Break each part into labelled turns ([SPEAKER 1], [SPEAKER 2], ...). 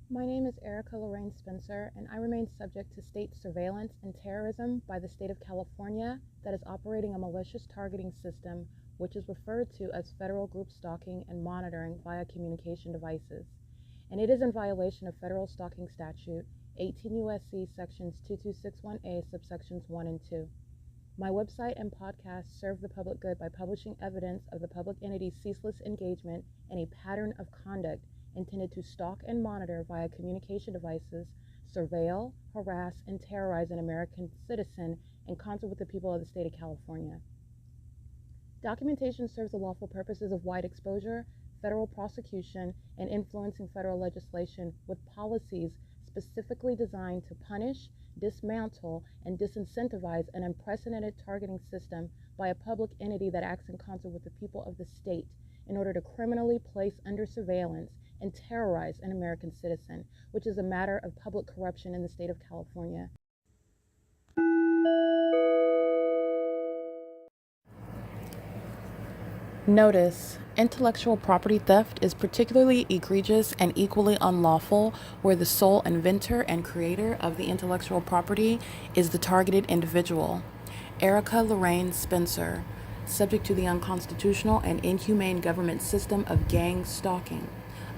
[SPEAKER 1] My name is Erica Lorraine Spencer, and I remain subject to state surveillance and terrorism by the state of California that is operating a malicious targeting system which is referred to as federal group stalking and monitoring via communication devices. And it is in violation of federal stalking statute 18 U.S.C. sections 2261A subsections 1 and 2. My website and podcast serve the public good by publishing evidence of the public entity's ceaseless engagement in a pattern of conduct intended to stalk and monitor via communication devices, surveil, harass, and terrorize an American citizen in concert with the people of the state of California. Documentation serves the lawful purposes of wide exposure, federal prosecution, and influencing federal legislation with policies specifically designed to punish, dismantle, and disincentivize an unprecedented targeting system by a public entity that acts in concert with the people of the state in order to criminally place under surveillance and terrorize an American citizen, which is a matter of public corruption in the state of California. Notice: intellectual property theft is particularly egregious and equally unlawful where the sole inventor and creator of the intellectual property is the targeted individual. Erica Lorraine Spencer, subject to the unconstitutional and inhumane government system of gang stalking,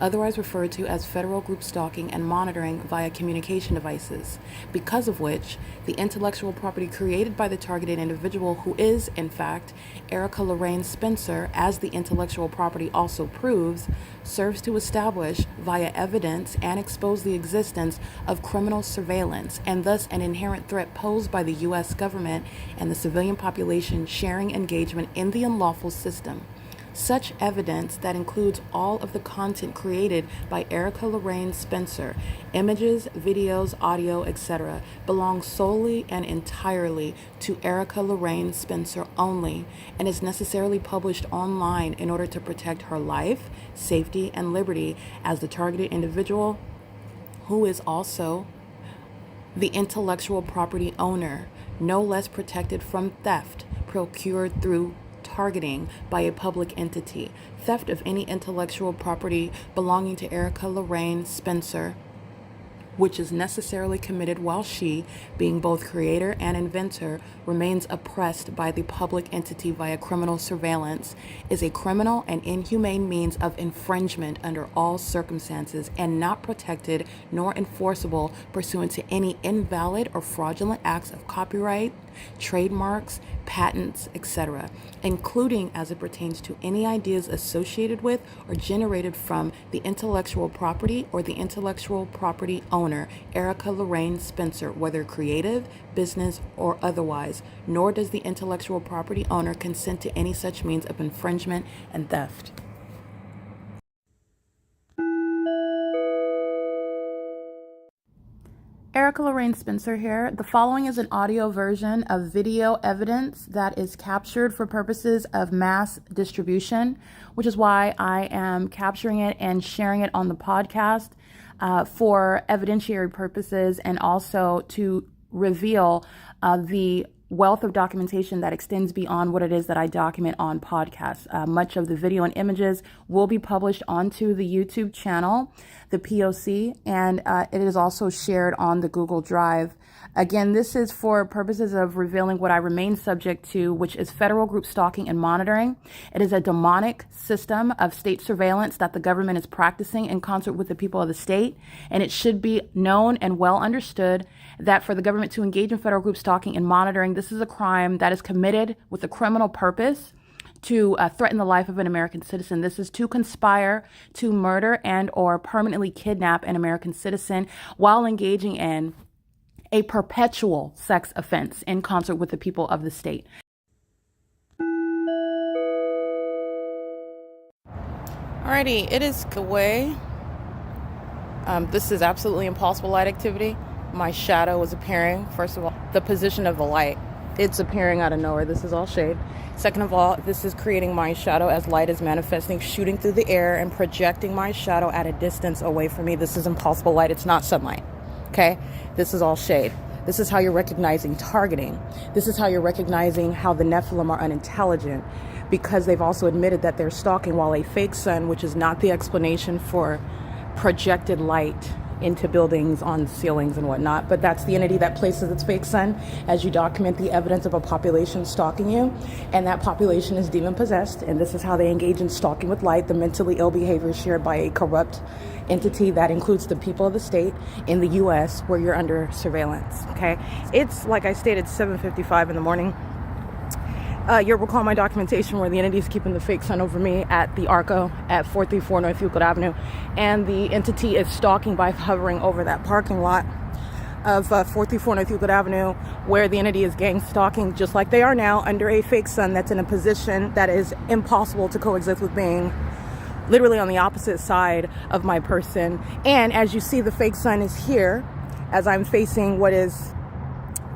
[SPEAKER 1] otherwise referred to as federal group stalking and monitoring via communication devices, because of which the intellectual property created by the targeted individual, who is, in fact, Erica Lorraine Spencer, as the intellectual property also proves, serves to establish via evidence and expose the existence of criminal surveillance and thus an inherent threat posed by the U.S. government and the civilian population sharing engagement in the unlawful system. Such evidence, that includes all of the content created by Erica Lorraine Spencer, images, videos, audio, etc., belongs solely and entirely to Erica Lorraine Spencer only and is necessarily published online in order to protect her life, safety, and liberty as the targeted individual, who is also the intellectual property owner, no less protected from theft procured through targeting by a public entity. Theft of any intellectual property belonging to Erica Lorraine Spencer, which is necessarily committed while she, being both creator and inventor, remains oppressed by the public entity via criminal surveillance, is a criminal and inhumane means of infringement under all circumstances and not protected nor enforceable pursuant to any invalid or fraudulent acts of copyright, trademarks, patents, etc., including as it pertains to any ideas associated with or generated from the intellectual property or the intellectual property owner, Erica Lorraine Spencer, whether creative, business, or otherwise, nor does the intellectual property owner consent to any such means of infringement and theft. Erica Lorraine Spencer here. The following is an audio version of video evidence that is captured for purposes of mass distribution, which is why I am capturing it and sharing it on the podcast for evidentiary purposes and also to reveal the wealth of documentation that extends beyond what it is that I document on podcasts. Much of the video and images will be published onto the YouTube channel, the P.O.C, and it is also shared on the Google Drive. Again, this is for purposes of revealing what I remain subject to, which is federal group stalking and monitoring. It is a demonic system of state surveillance that the government is practicing in concert with the people of the state, and it should be known and well understood that for the government to engage in federal group stalking and monitoring, this is a crime that is committed with a criminal purpose to threaten the life of an American citizen. This is to conspire to murder and or permanently kidnap an American citizen while engaging in a perpetual sex offense in concert with the people of the state. Alrighty, it is Kaway. This is absolutely impossible light activity. My shadow is appearing. First of all, the position of the light, it's appearing out of nowhere. This is all shade. Second of all, this is creating my shadow as light is manifesting, shooting through the air and projecting my shadow at a distance away from me. This is impossible light. It's not sunlight. Okay? This is all shade. This is how you're recognizing targeting. This is how you're recognizing how the Nephilim are unintelligent, because they've also admitted that they're stalking, while a fake sun, which is not the explanation for projected light into buildings, on ceilings and whatnot. But that's the entity that places its fake sun as you document the evidence of a population stalking you, and that population is demon possessed, and this is how they engage in stalking with light, the mentally ill behavior shared by a corrupt entity that includes the people of the state in the U.S. where you're under surveillance. Okay, it's like I stated, 7:55 in the morning. You'll recall my documentation where the entity is keeping the fake sun over me at the ARCO at 434 North Euclid Avenue, and the entity is stalking by hovering over that parking lot of 434 North Euclid Avenue, where the entity is gang stalking just like they are now under a fake sun that's in a position that is impossible to coexist with being literally on the opposite side of my person. And as you see, the fake sun is here as I'm facing what is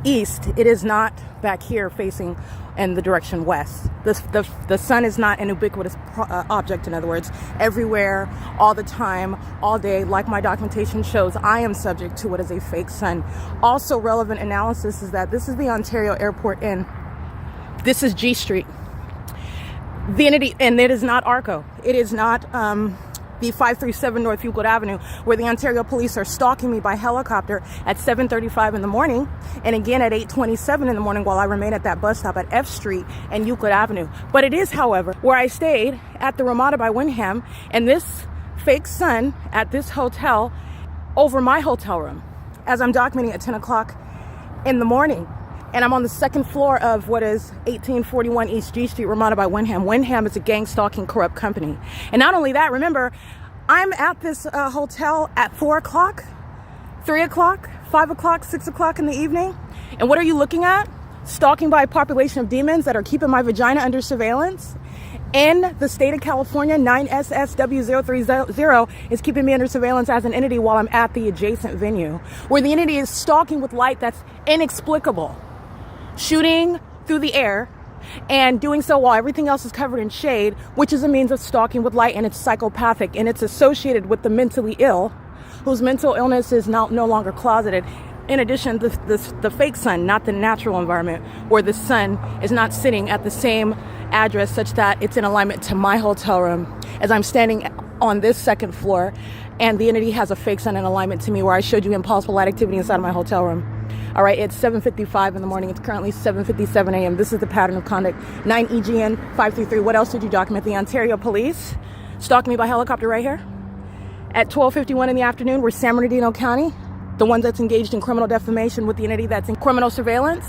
[SPEAKER 1] east. It is not back here facing in the direction west. The sun is not an ubiquitous object. In other words, everywhere, all the time, all day, like my documentation shows, I am subject to what is a fake sun. Also relevant analysis is that this is the Ontario Airport Inn. This is G Street. The entity, and it is not ARCO. It is not the 537 North Euclid Avenue, where the Ontario police are stalking me by helicopter at 7:35 in the morning, and again at 8:27 in the morning while I remain at that bus stop at F Street and Euclid Avenue. But it is, however, where I stayed at the Ramada by WYNDHAM, and this fake sun at this hotel over my hotel room as I'm documenting at 10 o'clock in the morning. And I'm on the second floor of what is 1841 East G Street, Ramada by WYNDHAM. WYNDHAM is a gang stalking corrupt company. And not only that, remember, I'm at this hotel at 4 o'clock, 3 o'clock, 5 o'clock, 6 o'clock in the evening. And what are you looking at? Stalking by a population of demons that are keeping my vagina under surveillance. In the state of California, 9SSW030 is keeping me under surveillance as an entity while I'm at the adjacent venue, where the entity is stalking with light that's inexplicable, shooting through the air and doing so while everything else is covered in shade, which is a means of stalking with light, and it's psychopathic, and it's associated with the mentally ill whose mental illness is no longer closeted. In addition, the fake sun, not the natural environment, where the sun is not sitting at the same address such that it's in alignment to my hotel room as I'm standing on this second floor, and the entity has a fake sun in alignment to me where I showed you impossible light activity inside of my hotel room. All right, it's 7:55 in the morning. It's currently 7:57 a.m. This is the pattern of conduct. 9 EGN 533. What else did you document? The Ontario police stalked me by helicopter right here at 12:51 in the afternoon. We're San Bernardino County, the one that's engaged in criminal defamation with the entity that's in criminal surveillance.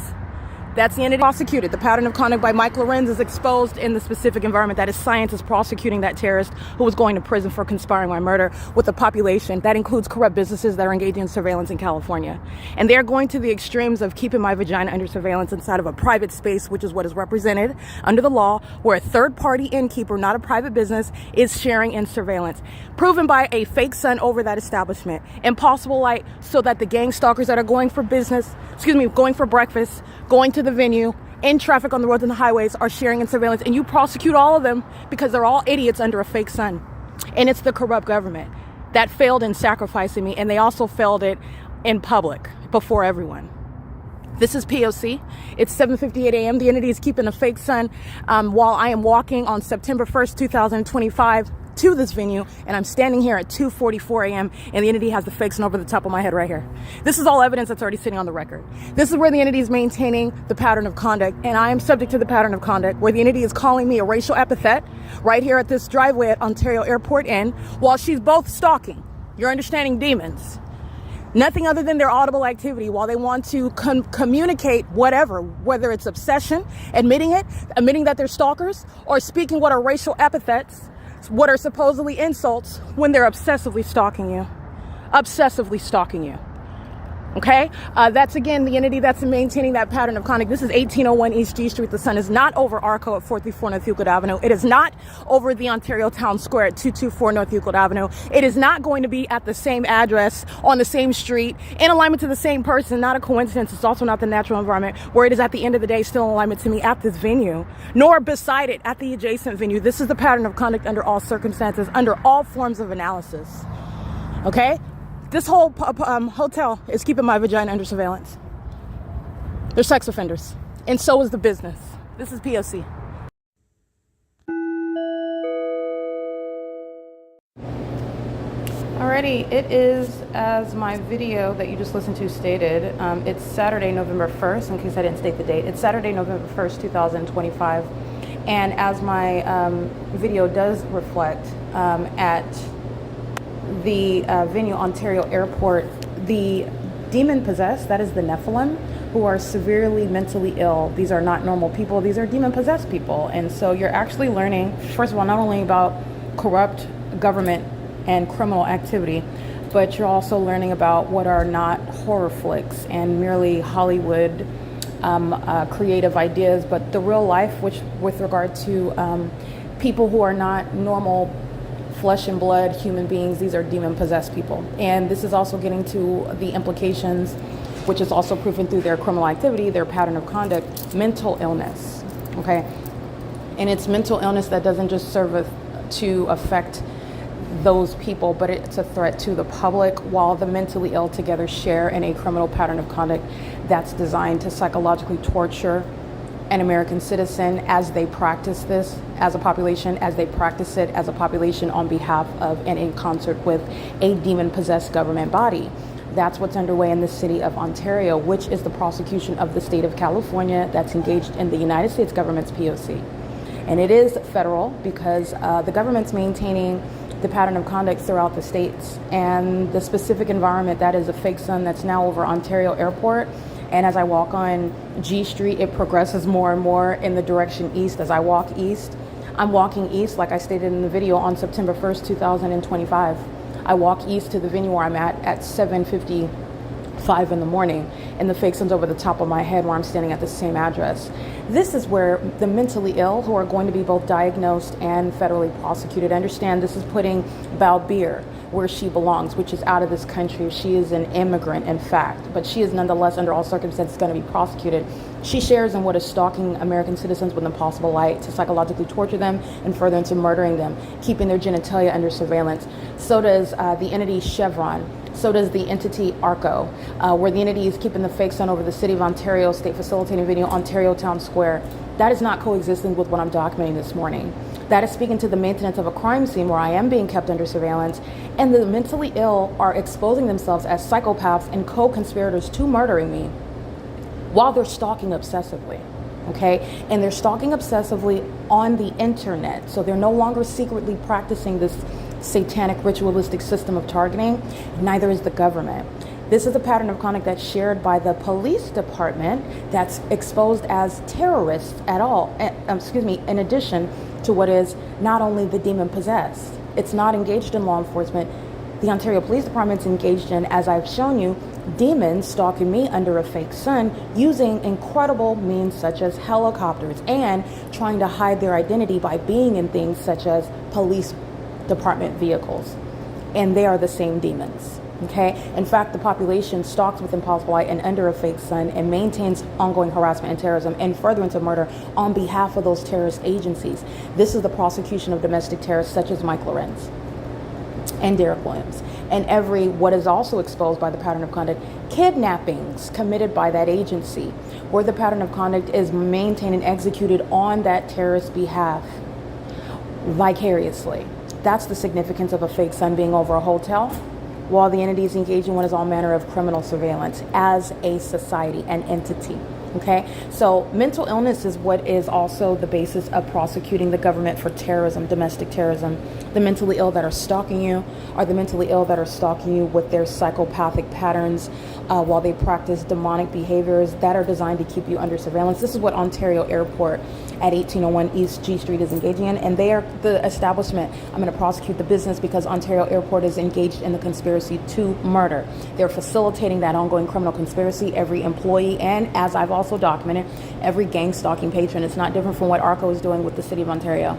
[SPEAKER 1] That's the entity prosecuted. The pattern of conduct by Mike LORENZ is exposed in the specific environment. That is, science is prosecuting that terrorist who was going to prison for conspiring my murder with the population. That includes corrupt businesses that are engaging in surveillance in California. And they're going to the extremes of keeping my vagina under surveillance inside of a private space, which is what is represented under the law, where a third-party innkeeper, not a private business, is sharing in surveillance. Proven by a fake sun over that establishment. Impossible light so that the gang stalkers that are going for going for breakfast, going to the venue, in traffic on the roads and the highways are sharing in surveillance, and you prosecute all of them because they're all idiots under a fake sun. And it's the corrupt government that failed in sacrificing me, and they also failed it in public before everyone. This is P.O.C. It's 7:58 a.m. The entity is keeping a fake sun while I am walking on September 1st, 2025 to this venue, and I'm standing here at 2:44 a.m. and the entity has the fake sun over the top of my head right here. This is all evidence that's already sitting on the record. This is where the entity is maintaining the pattern of conduct, and I am subject to the pattern of conduct where the entity is calling me a racial epithet right here at this driveway at Ontario Airport Inn while she's both stalking. You're understanding demons. Nothing other than their audible activity while they want to communicate whatever, whether it's obsession, admitting that they're stalkers, or speaking what are racial epithets, what are supposedly insults, when they're obsessively stalking you. Okay? That's, again, the entity that's maintaining that pattern of conduct. This is 1801 East G Street. The sun is not over ARCO at 434 North Euclid Avenue. It is not over the Ontario Town Square at 224 North Euclid Avenue. It is not going to be at the same address on the same street in alignment to the same person. Not a coincidence. It's also not the natural environment where it is at the end of the day still in alignment to me at this venue, nor beside it at the adjacent venue. This is the pattern of conduct under all circumstances, under all forms of analysis. Okay? This whole hotel is keeping my vagina under surveillance. They're sex offenders. And so is the business. This is P.O.C. Alrighty, it is, as my video that you just listened to stated, it's Saturday, November 1st, in case I didn't state the date. It's Saturday, November 1st, 2025. And as my video does reflect, at the venue, Ontario Airport, the demon-possessed, that is the Nephilim, who are severely mentally ill. These are not normal people. These are demon-possessed people. And so you're actually learning, first of all, not only about corrupt government and criminal activity, but you're also learning about what are not horror flicks and merely Hollywood creative ideas, but the real life, which with regard to people who are not normal flesh and blood human beings. These are demon-possessed people. And this is also getting to the implications, which is also proven through their criminal activity, their pattern of conduct, mental illness, okay? And it's mental illness that doesn't just serve to affect those people, but it's a threat to the public, while the mentally ill together share in a criminal pattern of conduct that's designed to psychologically torture an American citizen as they practice this as a population, as they practice it as a population on behalf of and in concert with a demon-possessed government body. That's what's underway in the city of Ontario, which is the prosecution of the state of California that's engaged in the United States government's P.O.C. And it is federal because the government's maintaining the pattern of conduct throughout the states, and the specific environment that is a fake sun that's now over Ontario Airport. And as I walk on G Street, it progresses more and more in the direction east. As I walk east, I'm walking east, like I stated in the video, on September 1st, 2025. I walk east to the venue where I'm at 7:55 in the morning, and the fake sun's over the top of my head where I'm standing at the same address. This is where the mentally ill, who are going to be both diagnosed and federally prosecuted, understand this is putting Balbir where she belongs, which is out of this country. She is an immigrant, in fact, but she is nonetheless, under all circumstances, going to be prosecuted. She shares in what is stalking American citizens with impossible light to psychologically torture them and further into murdering them, keeping their genitalia under surveillance. So does the entity Chevron. So does the entity ARCO, where the entity is keeping the fake sun over the city of Ontario State Facilitating Video, Ontario Town Square. That is not coexisting with what I'm documenting this morning. That is speaking to the maintenance of a crime scene where I am being kept under surveillance, and the mentally ill are exposing themselves as psychopaths and co-conspirators to murdering me while they're stalking obsessively, okay? And they're stalking obsessively on the internet, so they're no longer secretly practicing this satanic ritualistic system of targeting. Neither is the government. This is a pattern of conduct that's shared by the police department that's exposed as terrorists at all, in addition to what is not only the demon-possessed. It's not engaged in law enforcement. The Ontario Police Department's engaged in, as I've shown you, demons stalking me under a fake sun using incredible means such as helicopters and trying to hide their identity by being in things such as police department vehicles. And they are the same demons. Okay. In fact, the population stalks with impossible light and under a fake sun and maintains ongoing harassment and terrorism and furtherance of murder on behalf of those terrorist agencies. This is the prosecution of domestic terrorists such as Mike Lorenz and Derek Williams, and what is also exposed by the pattern of conduct, kidnappings committed by that agency, where the pattern of conduct is maintained and executed on that terrorist's behalf vicariously. That's the significance of a fake sun being over a hotel, while the entity is engaged in what is all manner of criminal surveillance as a society, an entity. Okay, so mental illness is what is also the basis of prosecuting the government for terrorism, domestic terrorism. The mentally ill that are stalking you are the mentally ill that are stalking you with their psychopathic patterns while they practice demonic behaviors that are designed to keep you under surveillance. This is what Ontario Airport at 1801 East G Street is engaging in, and they are the establishment. I'm going to prosecute the business because Ontario Airport is engaged in the conspiracy to murder. They're facilitating that ongoing criminal conspiracy. Every employee, and as I've also documented, every gang stalking patron. It's not different from what ARCO is doing with the city of Ontario.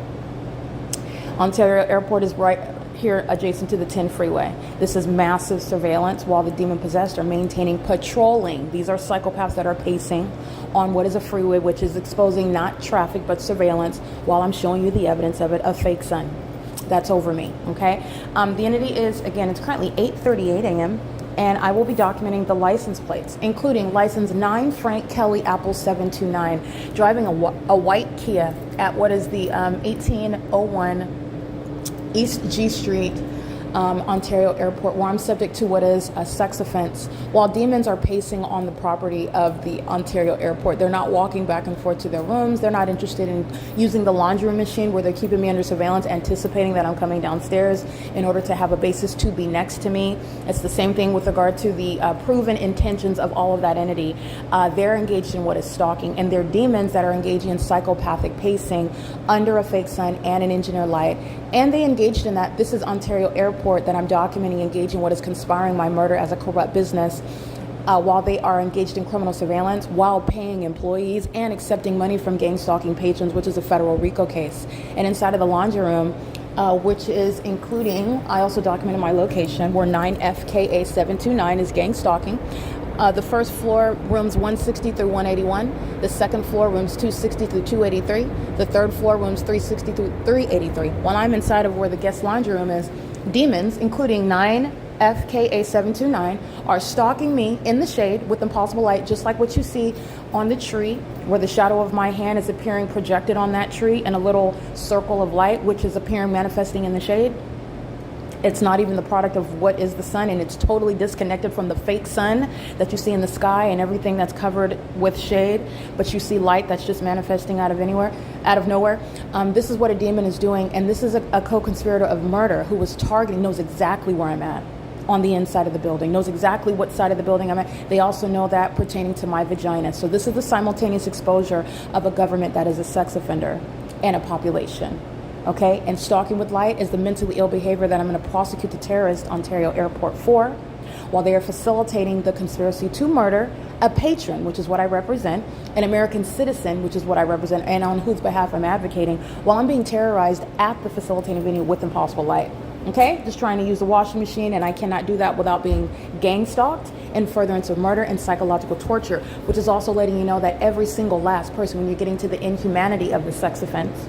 [SPEAKER 1] Ontario Airport is right here adjacent to the 10 freeway. This is massive surveillance while the demon-possessed are maintaining patrolling. These are psychopaths that are pacing on what is a freeway, which is exposing not traffic but surveillance, while I'm showing you the evidence of it, a fake sun that's over me, okay? The entity is, again, it's currently 8:38 a.m., and I will be documenting the license plates, including license 9 Frank Kelly Apple 729, driving a white Kia at what is the 1801 East G Street Ontario Airport, where I'm subject to what is a sex offense. While demons are pacing on the property of the Ontario Airport, they're not walking back and forth to their rooms. They're not interested in using the laundry room machine where they're keeping me under surveillance, anticipating that I'm coming downstairs in order to have a basis to be next to me. It's the same thing with regard to the proven intentions of all of that entity. They're engaged in what is stalking, and they're demons that are engaging in psychopathic pacing under a fake sun and an engineer light. And they engaged in that. This is Ontario Airport that I'm documenting engaging what is conspiring my murder as a corrupt business, while they are engaged in criminal surveillance, while paying employees and accepting money from gang stalking patrons, which is a federal RICO case. And inside of the laundry room, which is including, I also documented my location, where 9FKA729 is gang stalking. The first floor, rooms 160 through 181. The second floor, rooms 260 through 283. The third floor, rooms 360 through 383. While I'm inside of where the guest laundry room is, demons, including 9FKA729, are stalking me in the shade with impossible light, just like what you see on the tree, where the shadow of my hand is appearing projected on that tree and a little circle of light, which is appearing manifesting in the shade. It's not even the product of what is the sun, and it's totally disconnected from the fake sun that you see in the sky and everything that's covered with shade, but you see light that's just manifesting out of nowhere. This is what a demon is doing, and this is a co-conspirator of murder who was targeting, knows exactly where I'm at on the inside of the building, knows exactly what side of the building I'm at. They also know that pertaining to my vagina. So this is the simultaneous exposure of a government that is a sex offender and a population. Okay, and stalking with light is the mentally ill behavior that I'm going to prosecute the terrorist Ontario Airport for, while they are facilitating the conspiracy to murder a patron, which is what I represent, an American citizen, which is what I represent, and on whose behalf I'm advocating, while I'm being terrorized at the facilitating venue with impossible light. Okay, just trying to use the washing machine, and I cannot do that without being gang stalked and furtherance of murder and psychological torture, which is also letting you know that every single last person, when you're getting to the inhumanity of the sex offense,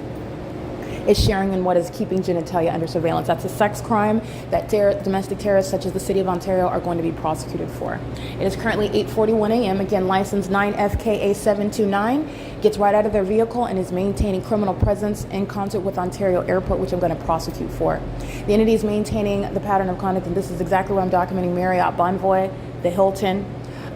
[SPEAKER 1] is sharing in what is keeping genitalia under surveillance. That's a sex crime that domestic terrorists such as the City of Ontario are going to be prosecuted for. It is currently 8:41 a.m. Again, license 9FKA729 gets right out of their vehicle and is maintaining criminal presence in concert with Ontario Airport, which I'm going to prosecute for. The entity is maintaining the pattern of conduct, and this is exactly what I'm documenting: Marriott Bonvoy, the Hilton,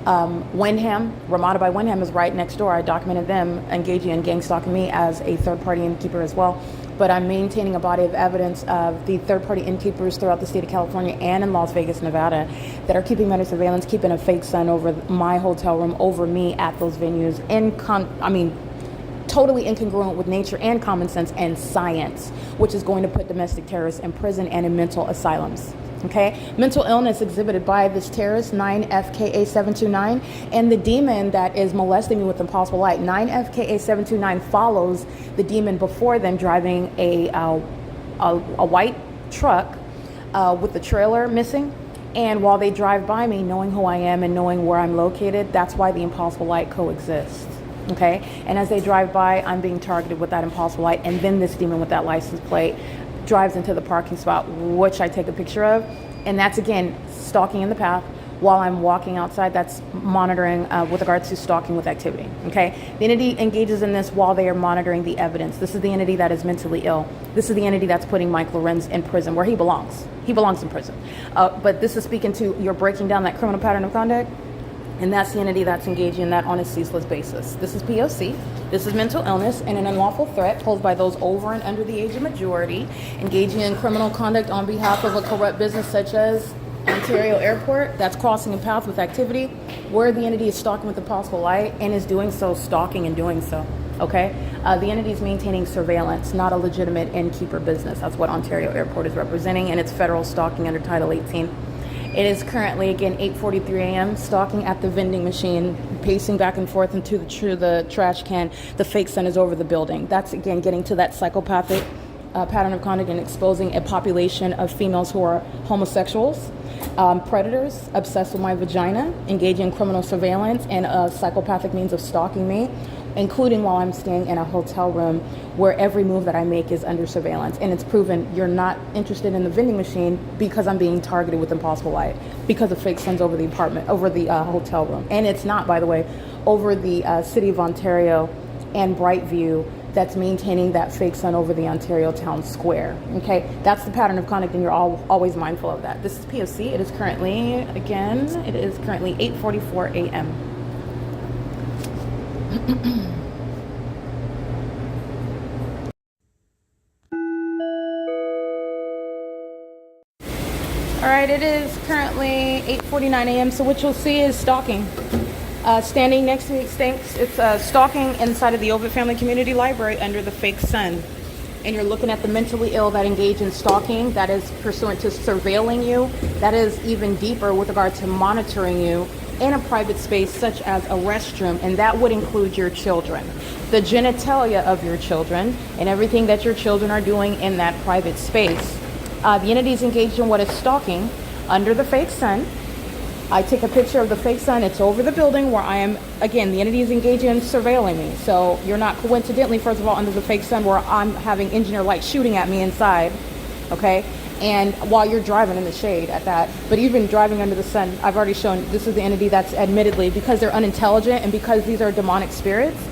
[SPEAKER 1] WYNDHAM, RAMADA by WYNDHAM is right next door. I documented them engaging in gang stalking me as a third-party innkeeper as well. But I'm maintaining a body of evidence of the third-party innkeepers throughout the state of California and in Las Vegas, Nevada, that are keeping under surveillance, keeping a fake sun over my hotel room, over me at those venues, totally incongruent with nature and common sense and science, which is going to put domestic terrorists in prison and in mental asylums. Okay, mental illness exhibited by this terrorist, 9FKA729, and the demon that is molesting me with impossible light. 9FKA729 follows the demon before them, driving a white truck with the trailer missing. And while they drive by me, knowing who I am and knowing where I'm located, that's why the impossible light coexists. Okay, and as they drive by, I'm being targeted with that impossible light, and then this demon with that license plate drives into the parking spot, which I take a picture of, and that's again stalking in the path while I'm walking outside. That's monitoring with regards to stalking with activity. Okay, the entity engages in this while they are monitoring the evidence. This is the entity that is mentally ill. This is the entity that's putting Mike Lorenz in prison, where he belongs. He belongs in prison. But this is speaking to, you're breaking down that criminal pattern of conduct. And that's the entity that's engaging in that on a ceaseless basis. This is P.O.C. This is mental illness and an unlawful threat posed by those over and under the age of majority, engaging in criminal conduct on behalf of a corrupt business such as Ontario Airport, that's crossing a path with activity where the entity is stalking with impossible light and is doing so, stalking and doing so. Okay? The entity is maintaining surveillance, not a legitimate innkeeper business. That's what Ontario Airport is representing, and it's federal stalking under Title 18. It is currently, again, 8:43 a.m., stalking at the vending machine, pacing back and forth into the trash can. The fake sun is over the building. That's, again, getting to that psychopathic pattern of conduct and exposing a population of females who are homosexuals, predators, obsessed with my vagina, engaging in criminal surveillance and psychopathic means of stalking me, including while I'm staying in a hotel room where every move that I make is under surveillance. And it's proven you're not interested in the vending machine because I'm being targeted with impossible light, because of fake suns over the apartment, over the hotel room. And it's not, by the way, over the City of Ontario and Brightview that's maintaining that fake sun over the Ontario town square. Okay, that's the pattern of conduct, and you're always mindful of that. This is P.O.C. It is currently, again, it is currently 8:44 a.m. All right, it is currently 8:49 a.m. So what you'll see is stalking. Standing next to me, it's stalking inside of the Ovid Family Community Library under the fake sun. And you're looking at the mentally ill that engage in stalking, that is pursuant to surveilling you, that is even deeper with regard to monitoring you in a private space such as a restroom, and that would include your children, the genitalia of your children, and everything that your children are doing in that private space. The entity is engaged in what is stalking under the fake sun. I take a picture of the fake sun. It's over the building where I am. Again, the entity is engaged in surveilling me. So you're not coincidentally, first of all, under the fake sun where I'm having engineer light shooting at me inside. Okay. And while you're driving in the shade at that, but even driving under the sun, I've already shown this is the entity that's admittedly, because they're unintelligent and because these are demonic spirits,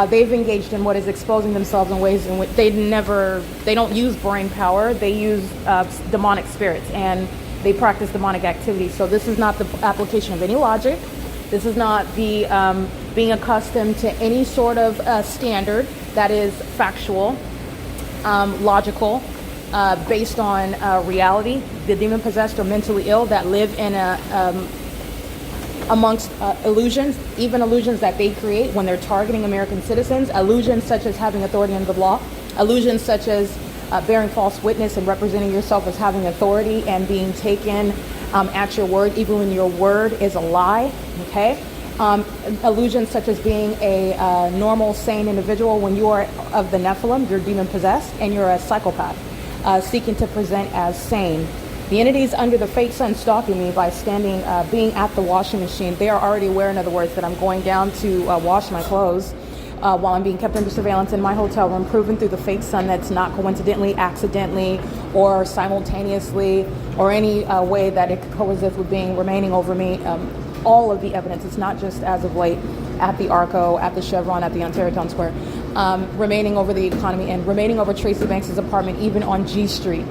[SPEAKER 1] they've engaged in what is exposing themselves in ways in which they don't use brain power. They use demonic spirits, and they practice demonic activity. So this is not the application of any logic. This is not the being accustomed to any sort of standard that is factual, logical, based on reality. The demon possessed or mentally ill that live in amongst illusions, even illusions that they create when they're targeting American citizens, illusions such as having authority under the law, illusions such as bearing false witness and representing yourself as having authority and being taken at your word, even when your word is a lie, okay? Illusions such as being a normal, sane individual when you are of the Nephilim, you're demon possessed, and you're a psychopath seeking to present as sane. The entities under the fake sun stalking me by being at the washing machine. They are already aware, in other words, that I'm going down to wash my clothes while I'm being kept under surveillance in my hotel room, proven through the fake sun that's not coincidentally, accidentally, or simultaneously, or any way that it could coexist with remaining over me. All of the evidence, it's not just as of late at the Arco, at the Chevron, at the Ontario Town Square, remaining over the economy and remaining over Tracy Banks' apartment, even on G Street.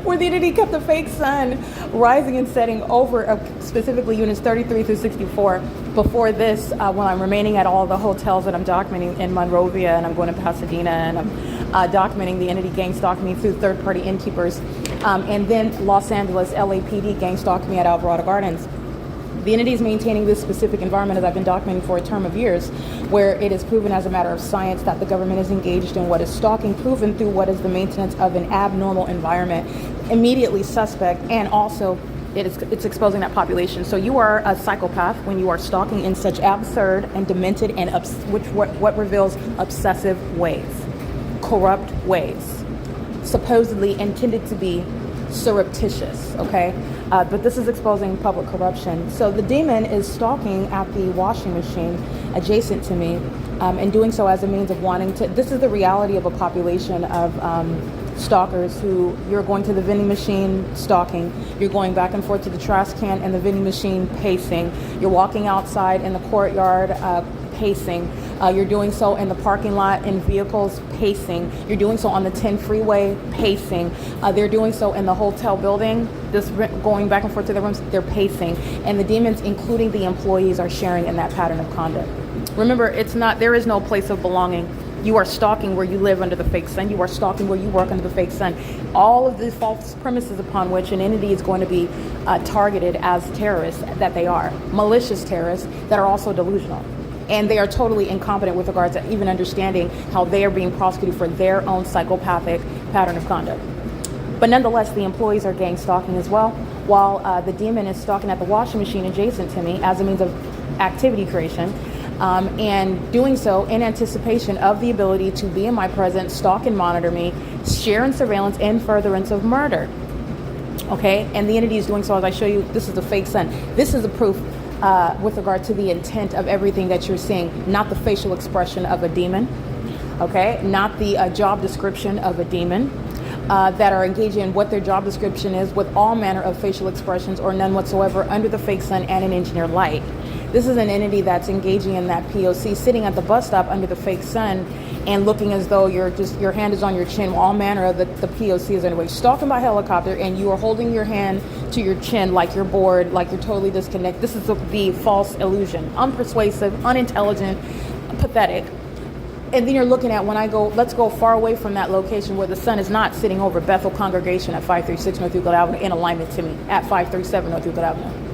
[SPEAKER 1] Where the entity kept the fake sun rising and setting over specifically units 33 through 64. Before this, when I'm remaining at all the hotels that I'm documenting in Monrovia, and I'm going to Pasadena, and I'm documenting the entity gang stalking me through third-party innkeepers, and then Los Angeles LAPD gang stalking me at Alvarado Gardens. The entity is maintaining this specific environment, as I've been documenting for a term of years, where it is proven as a matter of science that the government is engaged in what is stalking, proven through what is the maintenance of an abnormal environment, immediately suspect, and also it's exposing that population. So you are a psychopath when you are stalking in such absurd and demented and what reveals obsessive ways, corrupt ways, supposedly intended to be surreptitious, okay? But this is exposing public corruption. So the demon is stalking at the washing machine adjacent to me, and doing so as a means of wanting to, this is the reality of a population of stalkers who, you're going to the vending machine stalking, you're going back and forth to the trash can and the vending machine pacing, you're walking outside in the courtyard pacing, you're doing so in the parking lot in vehicles pacing, you're doing so on the 10 freeway pacing, they're doing so in the hotel building, just going back and forth to their rooms, they're pacing, and the demons, including the employees, are sharing in that pattern of conduct. Remember, there is no place of belonging. You are stalking where you live under the fake sun. You are stalking where you work under the fake sun. All of the false premises upon which an entity is going to be targeted as terrorists that they are. Malicious terrorists that are also delusional. And they are totally incompetent with regards to even understanding how they are being prosecuted for their own psychopathic pattern of conduct. But nonetheless, the employees are gang stalking as well, while the demon is stalking at the washing machine adjacent to me as a means of activity creation. And doing so in anticipation of the ability to be in my presence, stalk and monitor me, share in surveillance and furtherance of murder. Okay, and the entity is doing so as I show you. This is the fake sun. This is the proof with regard to the intent of everything that you're seeing, not the facial expression of a demon, okay, not the job description of a demon, that are engaging in what their job description is with all manner of facial expressions or none whatsoever under the fake sun and an engineer light. This is an entity that's engaging in that P.O.C, sitting at the bus stop under the fake sun and looking as though your hand is on your chin, all manner of the P.O.C is anyway, stalking by helicopter, and you are holding your hand to your chin like you're bored, like you're totally disconnected. This is the false illusion. Unpersuasive, unintelligent, pathetic. And then you're looking at, let's go far away from that location where the sun is not sitting over Bethel Congregation at 536 North Euclid Avenue in alignment to me at 537 North Euclid Avenue.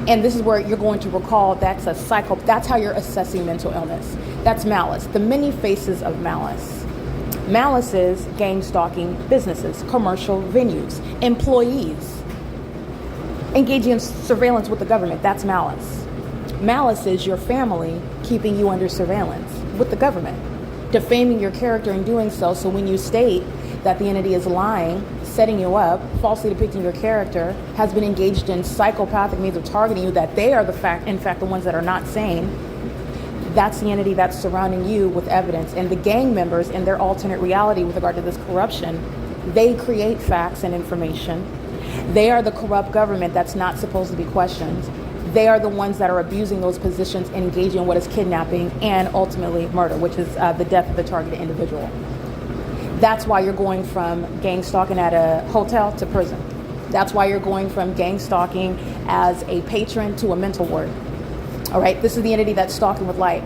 [SPEAKER 1] And this is where you're going to recall that's how you're assessing mental illness. That's malice, the many faces of malice. Malice is gang stalking businesses, commercial venues, employees, engaging in surveillance with the government. That's malice. Malice is your family keeping you under surveillance with the government, defaming your character in doing so. So when you state that the entity is lying, setting you up, falsely depicting your character, has been engaged in psychopathic means of targeting you, that they are in fact the ones that are not sane, that's the entity that's surrounding you with evidence. And the gang members in their alternate reality with regard to this corruption, they create facts and information. They are the corrupt government that's not supposed to be questioned. They are the ones that are abusing those positions, engaging in what is kidnapping and ultimately murder, which is the death of the targeted individual. That's why you're going from gang stalking at a hotel to prison. That's why you're going from gang stalking as a patron to a mental ward. All right, this is the entity that's stalking with light.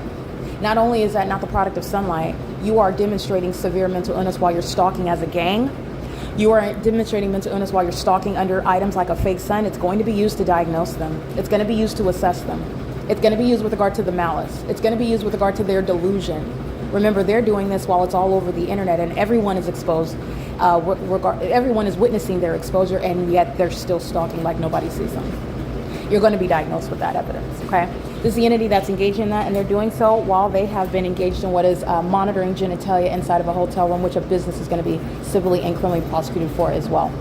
[SPEAKER 1] Not only is that not the product of sunlight, you are demonstrating severe mental illness while you're stalking as a gang. You are demonstrating mental illness while you're stalking under items like a fake sun. It's going to be used to diagnose them. It's going to be used to assess them. It's going to be used with regard to the malice. It's going to be used with regard to their delusion. Remember, they're doing this while it's all over the internet and everyone is exposed. Everyone is witnessing their exposure, and yet they're still stalking like nobody sees them. You're going to be diagnosed with that evidence, okay? This is the entity that's engaged in that, and they're doing so while they have been engaged in what is monitoring genitalia inside of a hotel room, which a business is going to be civilly and criminally prosecuted for as well.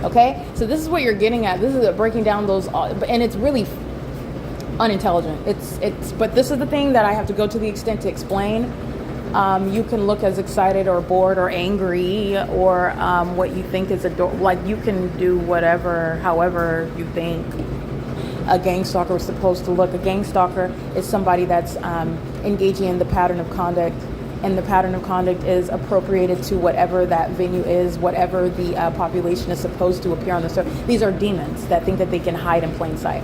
[SPEAKER 1] Okay, so this is what you're getting at. This is breaking down those, and it's really unintelligent. But this is the thing that I have to go to the extent to explain. You can look as excited or bored or angry or what you think is like you can do whatever, however you think a gang stalker is supposed to look. A gang stalker is somebody that's engaging in the pattern of conduct, and the pattern of conduct is appropriated to whatever that venue is, whatever the population is supposed to appear on the surface. These are demons that think that they can hide in plain sight.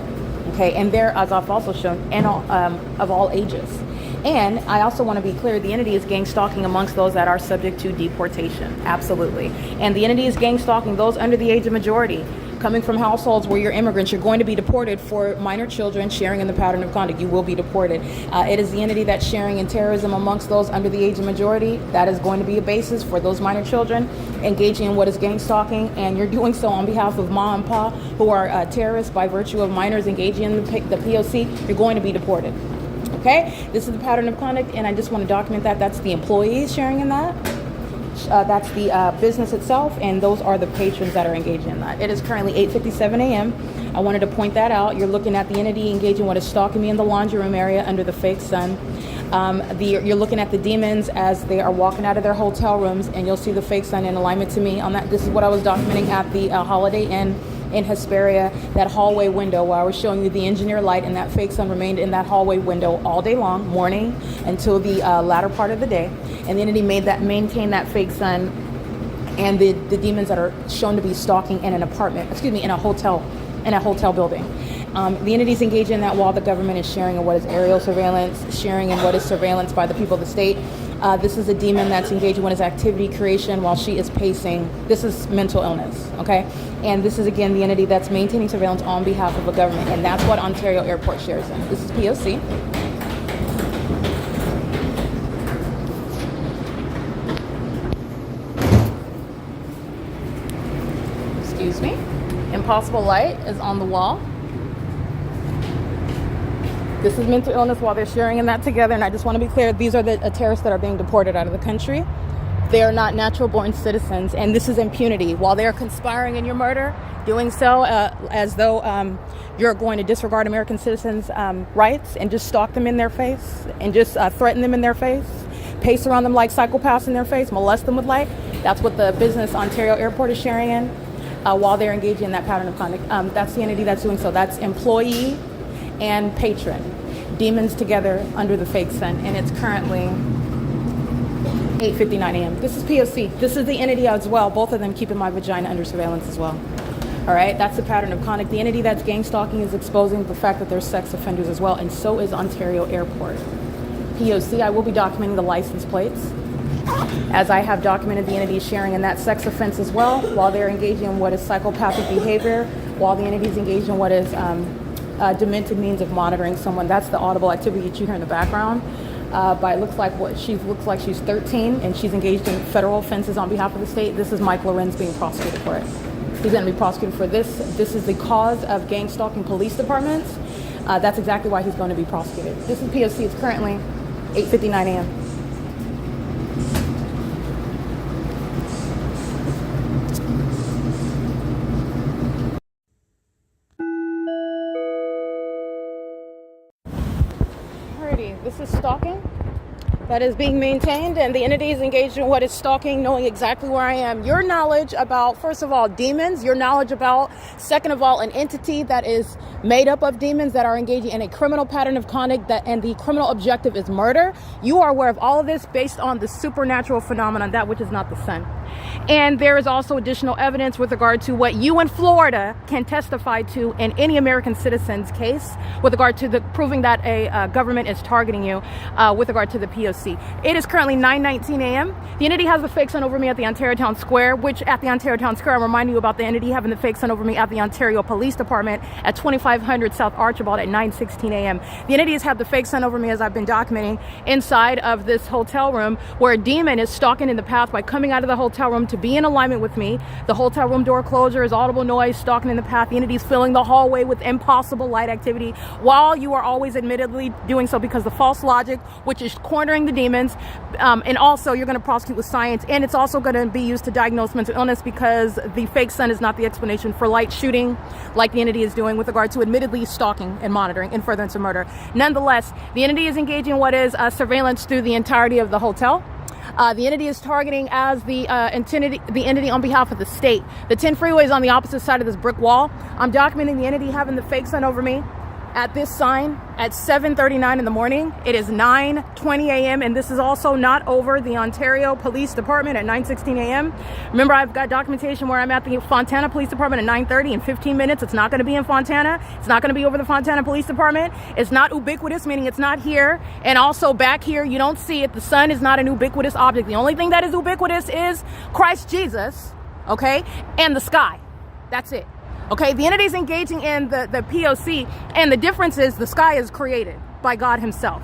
[SPEAKER 1] Okay, and they're, as I've also shown, of all ages. And I also want to be clear, the entity is gang stalking amongst those that are subject to deportation. Absolutely. And the entity is gang stalking those under the age of majority. Coming from households where you're immigrants, you're going to be deported. For minor children sharing in the pattern of conduct, you will be deported. It is the entity that's sharing in terrorism amongst those under the age of majority. That is going to be a basis for those minor children engaging in what is gang stalking, and you're doing so on behalf of ma and pa who are terrorists by virtue of minors engaging in the P.O.C. You're going to be deported. Okay, this is the pattern of conduct, and I just want to document that. That's the employees sharing in that. That's the business itself, and those are the patrons that are engaging in that. It is currently 8:57 a.m. I wanted to point that out. You're looking at the entity engaging what is stalking me in the laundry room area under the fake sun. You're looking at the demons as they are walking out of their hotel rooms, and you'll see the fake sun in alignment to me on that. This is what I was documenting at the Holiday Inn in Hesperia, that hallway window where I was showing you the engineer light, and that fake sun remained in that hallway window all day long, morning until the latter part of the day. And the entity maintained that fake sun, and the demons that are shown to be stalking in in a hotel building. The entities engage in that while the government is sharing in what is aerial surveillance, sharing in what is surveillance by the people of the state. This is a demon that's engaged in what is activity creation while she is pacing. This is mental illness, okay? And this is, again, the entity that's maintaining surveillance on behalf of a government, and that's what Ontario Airport shares in. This is P.O.C. Excuse me. Impossible light is on the wall. This is mental illness while they're sharing in that together, and I just want to be clear, these are the terrorists that are being deported out of the country. They are not natural-born citizens, and this is impunity. While they are conspiring in your murder, doing so as though you're going to disregard American citizens' rights and just stalk them in their face and just threaten them in their face, pace around them like psychopaths in their face, molest them with light. That's what the business Ontario Airport is sharing in while they're engaging in that pattern of conduct. That's the entity that's doing so. That's employee and patron. demons together under the fake sun, and it's currently 8:59 a.m. This is P.O.C. This is the entity as well. Both of them keeping my vagina under surveillance as well. All right, that's the pattern of conduct. The entity that's gang stalking is exposing the fact that there's sex offenders as well, and so is Ontario Airport. P.O.C. I will be documenting the license plates, as I have documented the entity sharing in that sex offense as well, while they're engaging in what is psychopathic behavior, while the entity is engaged in what is demented means of monitoring someone. That's the audible activity that you hear in the background. But it looks like she's 13 and she's engaged in federal offenses on behalf of the state. This is Mike LORENZ being prosecuted for it. He's going to be prosecuted for this. This is the cause of gang stalking police departments. That's exactly why he's going to be prosecuted. This is P.O.C. It's currently 8:59 a.m. Alrighty, this is stalking that is being maintained, and the entity is engaged in what is stalking, knowing exactly where I am. Your knowledge about, first of all, demons, your knowledge about, second of all, an entity that is made up of demons that are engaging in a criminal pattern of conduct, and the criminal objective is murder. You are aware of all of this based on the supernatural phenomenon, that which is not the sun. And there is also additional evidence with regard to what you in Florida can testify to in any American citizen's case with regard to the proving that a government is targeting you with regard to the P.O.C. It is currently 9:19 a.m. The entity has the fake sun over me at the Ontario Town Square, which at the Ontario Town Square, I'm reminding you about the entity having the fake sun over me at the Ontario Police Department at 2500 South Archibald at 9:16 a.m. The entity has had the fake sun over me, as I've been documenting, inside of this hotel room where a demon is stalking in the pathway, coming out of the hotel room to be in alignment with me. The hotel room door closure is audible noise, stalking in the path. The entity is filling the hallway with impossible light activity, while you are always admittedly doing so because the false logic, which is cornering the demons, and also you're going to prosecute with science, and it's also going to be used to diagnose mental illness because the fake sun is not the explanation for light shooting like the entity is doing with regard to admittedly stalking and monitoring in furtherance of murder. Nonetheless, the entity is engaging in what is surveillance through the entirety of the hotel. The entity is targeting as the entity on behalf of the state. The 10 freeway is on the opposite side of this brick wall. I'm documenting the entity having the fake sun over me at this sign at 7:39 in the morning. It is 9:20 a.m. and this is also not over the Ontario Police Department at 9:16 a.m. Remember, I've got documentation where I'm at the Fontana Police Department at 9:30. In 15 minutes, it's not going to be in Fontana. It's not going to be over the Fontana Police Department. It's not ubiquitous, meaning it's not here. And also back here, you don't see it. The sun is not an ubiquitous object. The only thing that is ubiquitous is Christ Jesus, okay, and the sky. That's it. Okay, the entity is engaging in the P.O.C. and the difference is the sky is created by God himself.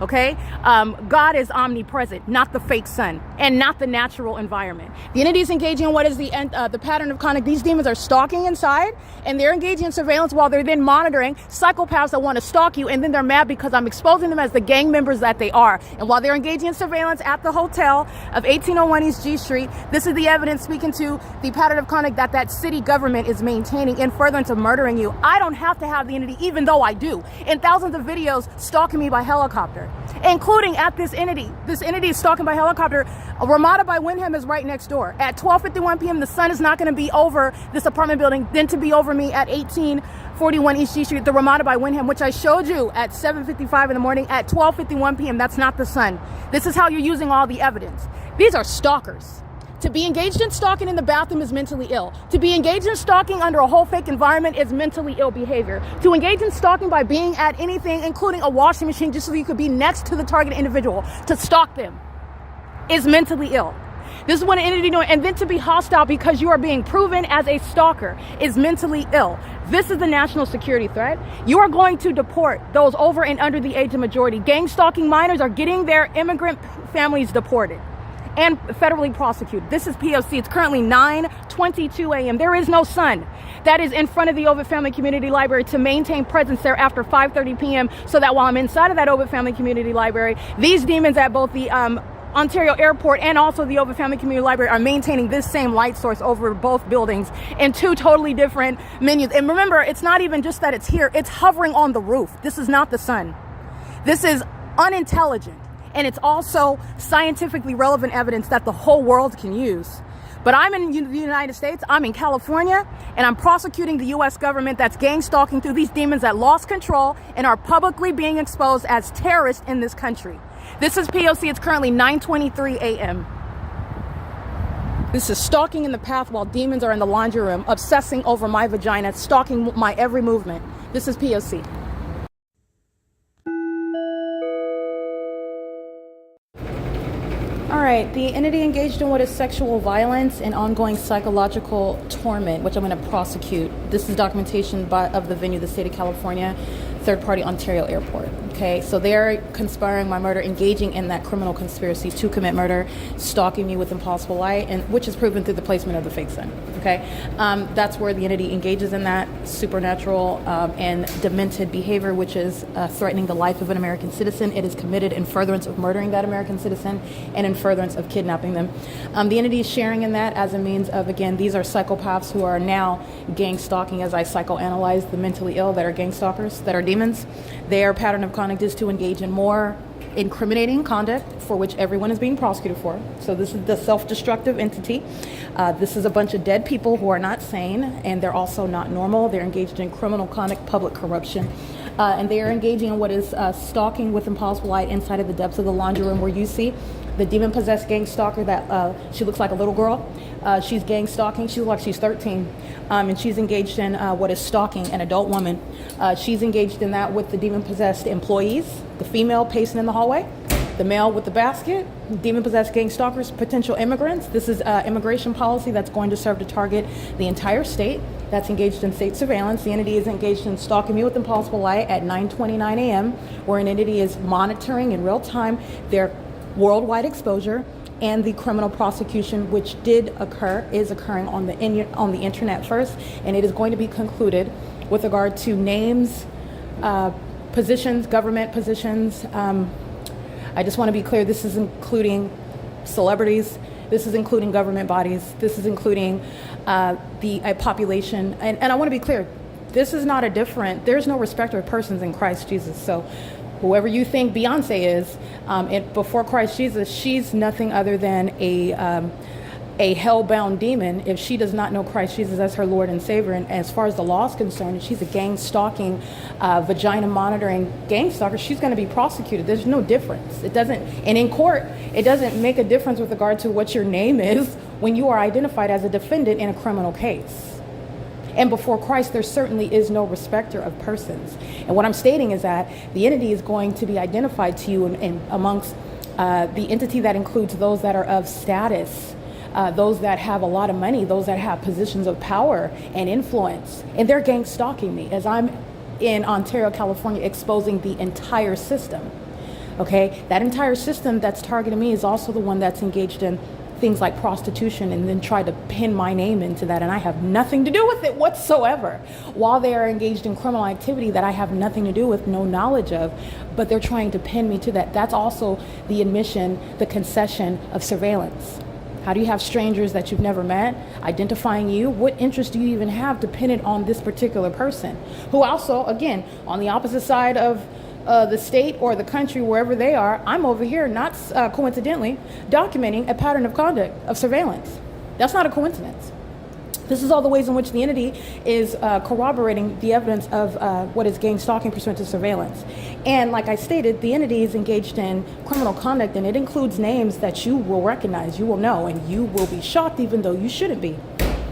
[SPEAKER 1] Okay, God is omnipresent, not the fake sun and not the natural environment. The entity is engaging in what is the pattern of conduct. These demons are stalking inside and they're engaging in surveillance while they're then monitoring psychopaths that want to stalk you, and then they're mad because I'm exposing them as the gang members that they are. And while they're engaging in surveillance at the hotel of 1801 East G Street, this is the evidence speaking to the pattern of conduct that city government is maintaining in furtherance of murdering you. I don't have to have the entity, even though I do, in thousands of videos stalking me by helicopter, including at this entity. This entity is stalking by helicopter. RAMADA by WYNDHAM is right next door. At 12:51 p.m., the sun is not going to be over this apartment building, then to be over me at 1841 East G Street, the RAMADA by WYNDHAM, which I showed you at 7:55 in the morning. At 12:51 p.m., that's not the sun. This is how you're using all the evidence. These are stalkers. To be engaged in stalking in the bathroom is mentally ill. To be engaged in stalking under a whole fake environment is mentally ill behavior. To engage in stalking by being at anything, including a washing machine, just so you could be next to the target individual to stalk them, is mentally ill. This is what an entity doing. And then to be hostile because you are being proven as a stalker is mentally ill. This is the national security threat. You are going to deport those over and under the age of majority. Gang stalking minors are getting their immigrant families deported and federally prosecuted. This is P.O.C. It's currently 9:22 a.m. There is no sun. That is in front of the Ovid Family Community Library to maintain presence there after 5:30 p.m. so that while I'm inside of that Ovid Family Community Library, these demons at both the Ontario Airport and also the Ovid Family Community Library are maintaining this same light source over both buildings in two totally different menus. And remember, it's not even just that it's here, it's hovering on the roof. This is not the sun. This is unintelligent. And it's also scientifically relevant evidence that the whole world can use. But I'm in the United States, I'm in California, and I'm prosecuting the U.S. government that's gang stalking through these demons that lost control and are publicly being exposed as terrorists in this country. This is P.O.C. It's currently 9:23 a.m. This is stalking in the path while demons are in the laundry room, obsessing over my vagina, stalking my every movement. This is P.O.C. All right, the entity engaged in what is sexual violence and ongoing psychological torment, which I'm going to prosecute. This is documentation of the venue, the state of California, third-party Ontario Airport. Okay, so they're conspiring my murder, engaging in that criminal conspiracy to commit murder, stalking me with impossible light, and which is proven through the placement of the fake sun. Okay, that's where the entity engages in that supernatural and demented behavior, which is threatening the life of an American citizen. It is committed in furtherance of murdering that American citizen and in furtherance of kidnapping them. The entity is sharing in that as a means of, again, these are psychopaths who are now gang stalking as I psychoanalyze the mentally ill that are gang stalkers, that are demons. Their pattern of conduct is to engage in more incriminating conduct for which everyone is being prosecuted for. So this is the self-destructive entity. This is a bunch of dead people who are not sane, and they're also not normal. They're engaged in criminal conduct, public corruption. And they are engaging in what is stalking with impossible light inside of the depths of the laundry room, where you see the demon-possessed gang stalker that she looks like a little girl. She's gang stalking. She looks like she's 13. And she's engaged in what is stalking an adult woman. She's engaged in that with the demon-possessed employees, the female pacing in the hallway, the male with the basket, demon-possessed gang stalkers, potential immigrants. This is immigration policy that's going to serve to target the entire state that's engaged in state surveillance. The entity is engaged in stalking me with impossible light at 9:29 a.m., where an entity is monitoring in real time their worldwide exposure and the criminal prosecution, which is occurring on the internet first, and it is going to be concluded with regard to names, positions, government positions. I just want to be clear, this is including celebrities, this is including government bodies, this is including the population, and I want to be clear, this is not there's no respecter of persons in Christ Jesus. So whoever you think Beyonce is, before Christ Jesus, she's nothing other than a hell-bound demon if she does not know Christ Jesus as her Lord and Savior. And as far as the law is concerned, if she's a gang-stalking, vagina-monitoring gang stalker, she's going to be prosecuted. There's no difference. And in court, it doesn't make a difference with regard to what your name is when you are identified as a defendant in a criminal case. And before Christ, there certainly is no respecter of persons. And what I'm stating is that the entity is going to be identified to you amongst the entity that includes those that are of status, those that have a lot of money, those that have positions of power and influence. And they're gang stalking me as I'm in Ontario, California, exposing the entire system. Okay, that entire system that's targeting me is also the one that's engaged in things like prostitution, and then try to pin my name into that, and I have nothing to do with it whatsoever, while they are engaged in criminal activity that I have nothing to do with, no knowledge of, but they're trying to pin me to that. That's also the admission, the concession of surveillance. How do you have strangers that you've never met identifying you? What interest do you even have to pin it on this particular person, who also, again, on the opposite side of the state or the country, wherever they are, I'm over here, not coincidentally, documenting a pattern of conduct of surveillance. That's not a coincidence. This is all the ways in which the entity is corroborating the evidence of what is gang stalking pursuant to surveillance. And like I stated, the entity is engaged in criminal conduct, and it includes names that you will recognize, you will know, and you will be shocked even though you shouldn't be.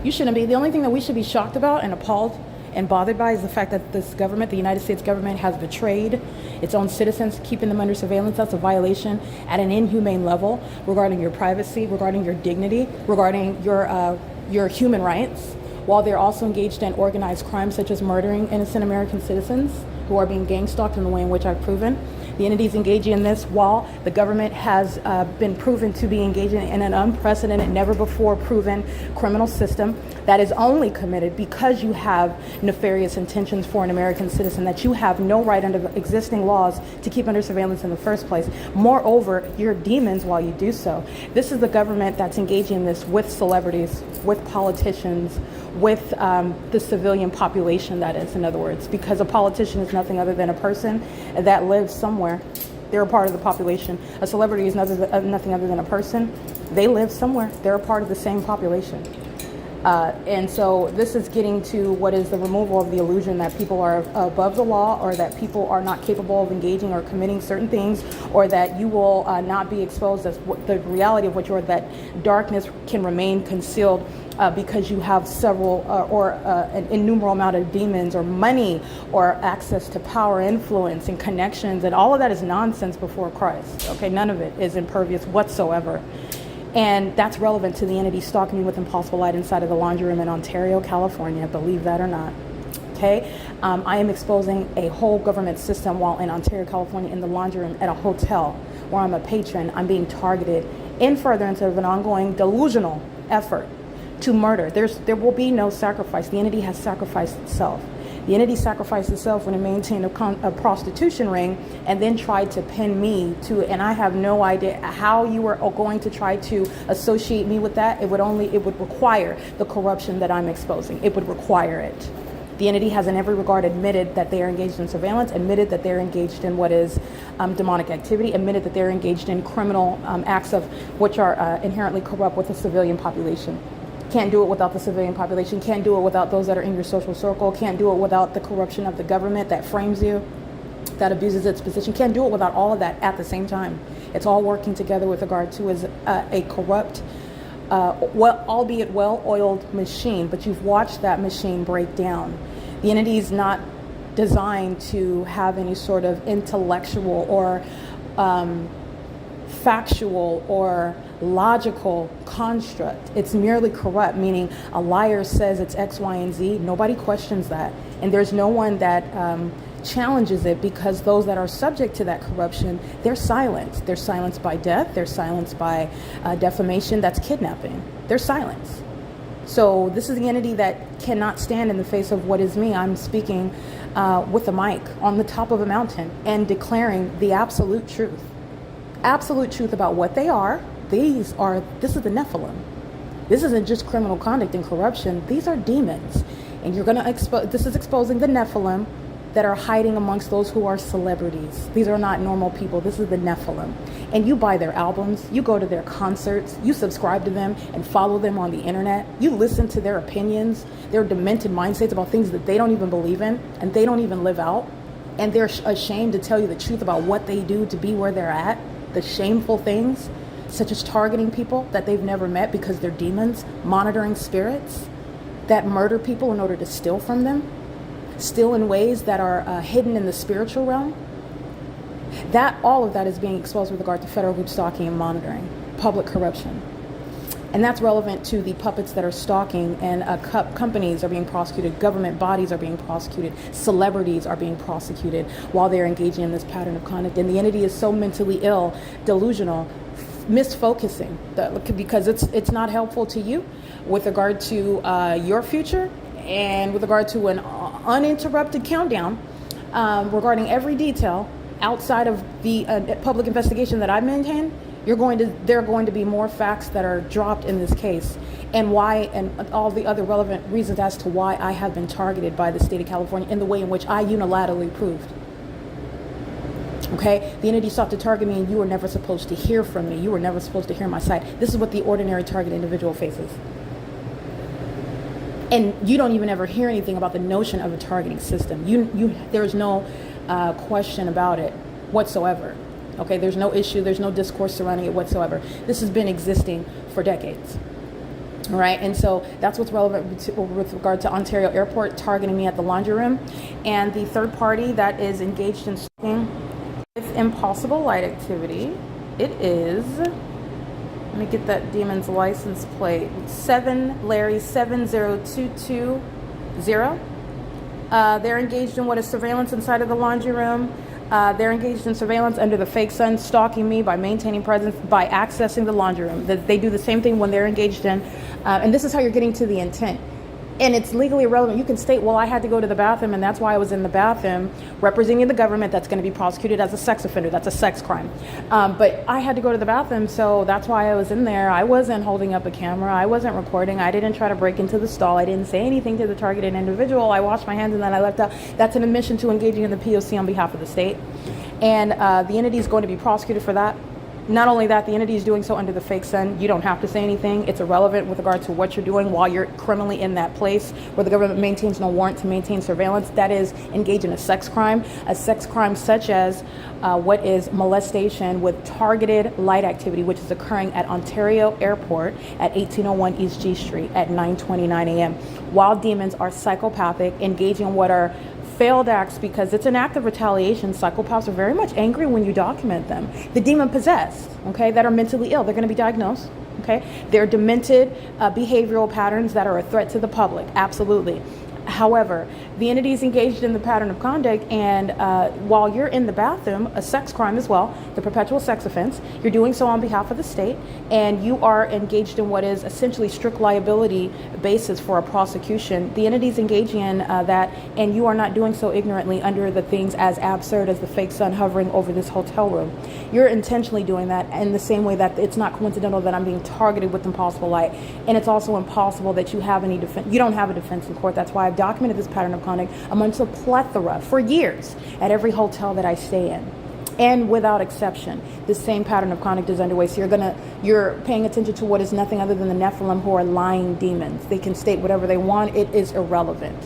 [SPEAKER 1] You shouldn't be. The only thing that we should be shocked about and appalled and bothered by is the fact that this government, the United States government, has betrayed its own citizens, keeping them under surveillance. That's a violation at an inhumane level regarding your privacy, regarding your dignity, regarding your human rights, while they're also engaged in organized crimes such as murdering innocent American citizens who are being gang stalked in the way in which I've proven. The entities engaging in this while the government has been proven to be engaging in an unprecedented, never before proven criminal system that is only committed because you have nefarious intentions for an American citizen that you have no right under existing laws to keep under surveillance in the first place. Moreover, you're demons while you do so. This is the government that's engaging in this with celebrities, with politicians, with the civilian population, that is, in other words, because a politician is nothing other than a person that lives somewhere. They're a part of the population. A celebrity is nothing other than a person They live somewhere. They're a part of the same population. And so this is getting to what is the removal of the illusion that people are above the law, or that people are not capable of engaging or committing certain things, or that you will not be exposed as the reality of what you are, that darkness can remain concealed because you have several or an innumerable amount of demons or money or access to power, influence, and connections. And all of that is nonsense before Christ. Okay, none of it is impervious whatsoever. And that's relevant to the entity stalking me with impossible light inside of the laundry room in Ontario, California, believe that or not. Okay, I am exposing a whole government system while in Ontario, California, in the laundry room at a hotel where I'm a patron. I'm being targeted in furtherance of an ongoing delusional effort to murder. There will be no sacrifice. The entity has sacrificed itself. The entity sacrificed itself when it maintained a prostitution ring and then tried to pin me to it. And I have no idea how you were going to try to associate me with that. It would require the corruption that I'm exposing. It would require it. The entity has in every regard admitted that they are engaged in surveillance, admitted that they're engaged in what is demonic activity, admitted that they're engaged in criminal acts of which are inherently corrupt with the civilian population. Can't do it without the civilian population, can't do it without those that are in your social circle, can't do it without the corruption of the government that frames you, that abuses its position, can't do it without all of that at the same time. It's all working together with regard to as a corrupt, albeit well-oiled machine, but you've watched that machine break down. The entity is not designed to have any sort of intellectual or factual or logical construct. It's merely corrupt, meaning a liar says it's X, Y, and Z. Nobody questions that. And there's no one that challenges it, because those that are subject to that corruption, they're silenced. They're silenced by death. They're silenced by defamation. That's kidnapping. They're silenced. So this is the entity that cannot stand in the face of what is me. I'm speaking with a mic on the top of a mountain and declaring the absolute truth. Absolute truth about what they are. This is the Nephilim. This isn't just criminal conduct and corruption. These are demons. And you're going to expose, this is exposing the Nephilim that are hiding amongst those who are celebrities. These are not normal people. This is the Nephilim. And you buy their albums, you go to their concerts, you subscribe to them and follow them on the internet. You listen to their opinions, their demented mindsets about things that they don't even believe in and they don't even live out. And they're ashamed to tell you the truth about what they do to be where they're at. The shameful things, such as targeting people that they've never met because they're demons, monitoring spirits that murder people in order to steal from them, steal in ways that are hidden in the spiritual realm. All of that is being exposed with regard to federal group stalking and monitoring, public corruption. And that's relevant to the puppets that are stalking, and companies are being prosecuted, government bodies are being prosecuted, celebrities are being prosecuted while they're engaging in this pattern of conduct. And the entity is so mentally ill, delusional, misfocusing, because it's not helpful to you with regard to your future, and with regard to an uninterrupted countdown regarding every detail outside of the public investigation that I maintain. There are going to be more facts that are dropped in this case, and why, and all the other relevant reasons as to why I have been targeted by the state of California in the way in which I unilaterally proved. Okay, the entity sought to target me, and you were never supposed to hear from me. You were never supposed to hear my side. This is what the ordinary target individual faces. And you don't even ever hear anything about the notion of a targeting system. There's no question about it whatsoever. Okay, there's no issue, there's no discourse surrounding it whatsoever. This has been existing for decades. All right, and so that's what's relevant with regard to Ontario Airport targeting me at the laundry room. And the third party that is engaged in stalking with impossible light activity, it is, let me get that demon's license plate, 7 Larry 70220. They're engaged in what is surveillance inside of the laundry room. They're engaged in surveillance under the fake sun, stalking me by maintaining presence, by accessing the laundry room. They do the same thing when they're engaged in, and this is how you're getting to the intent. And it's legally irrelevant. You can state, well, I had to go to the bathroom, and that's why I was in the bathroom, representing the government that's going to be prosecuted as a sex offender. That's a sex crime. But I had to go to the bathroom, so that's why I was in there. I wasn't holding up a camera. I wasn't recording. I didn't try to break into the stall. I didn't say anything to the targeted individual. I washed my hands, and then I left out. That's an admission to engaging in the P.O.C. on behalf of the state. And the entity is going to be prosecuted for that. Not only that, the entity is doing so under the fake sun. You don't have to say anything. It's irrelevant with regard to what you're doing while you're criminally in that place where the government maintains no warrant to maintain surveillance. That is engage in a sex crime such as what is molestation with targeted light activity, which is occurring at Ontario Airport at 1801 East G Street at 9:29 a.m. Wild demons are psychopathic, engaging in what are failed acts because it's an act of retaliation. Psychopaths are very much angry when you document them. The demon possessed, okay, that are mentally ill, they're going to be diagnosed, okay? They're demented behavioral patterns that are a threat to the public, absolutely. However, the entity is engaged in the pattern of conduct, and while you're in the bathroom, a sex crime as well, the perpetual sex offense, you're doing so on behalf of the state, and you are engaged in what is essentially strict liability basis for a prosecution. The entity is engaging in that, and you are not doing so ignorantly under the things as absurd as the fake sun hovering over this hotel room. You're intentionally doing that in the same way that it's not coincidental that I'm being targeted with impossible light, and it's also impossible that you have any defense. You don't have a defense in court. That's why I've documented this pattern of conduct amongst a plethora for years at every hotel that I stay in. And without exception, the same pattern of conduct is underway. So you're paying attention to what is nothing other than the Nephilim, who are lying demons. They can state whatever they want. It is irrelevant.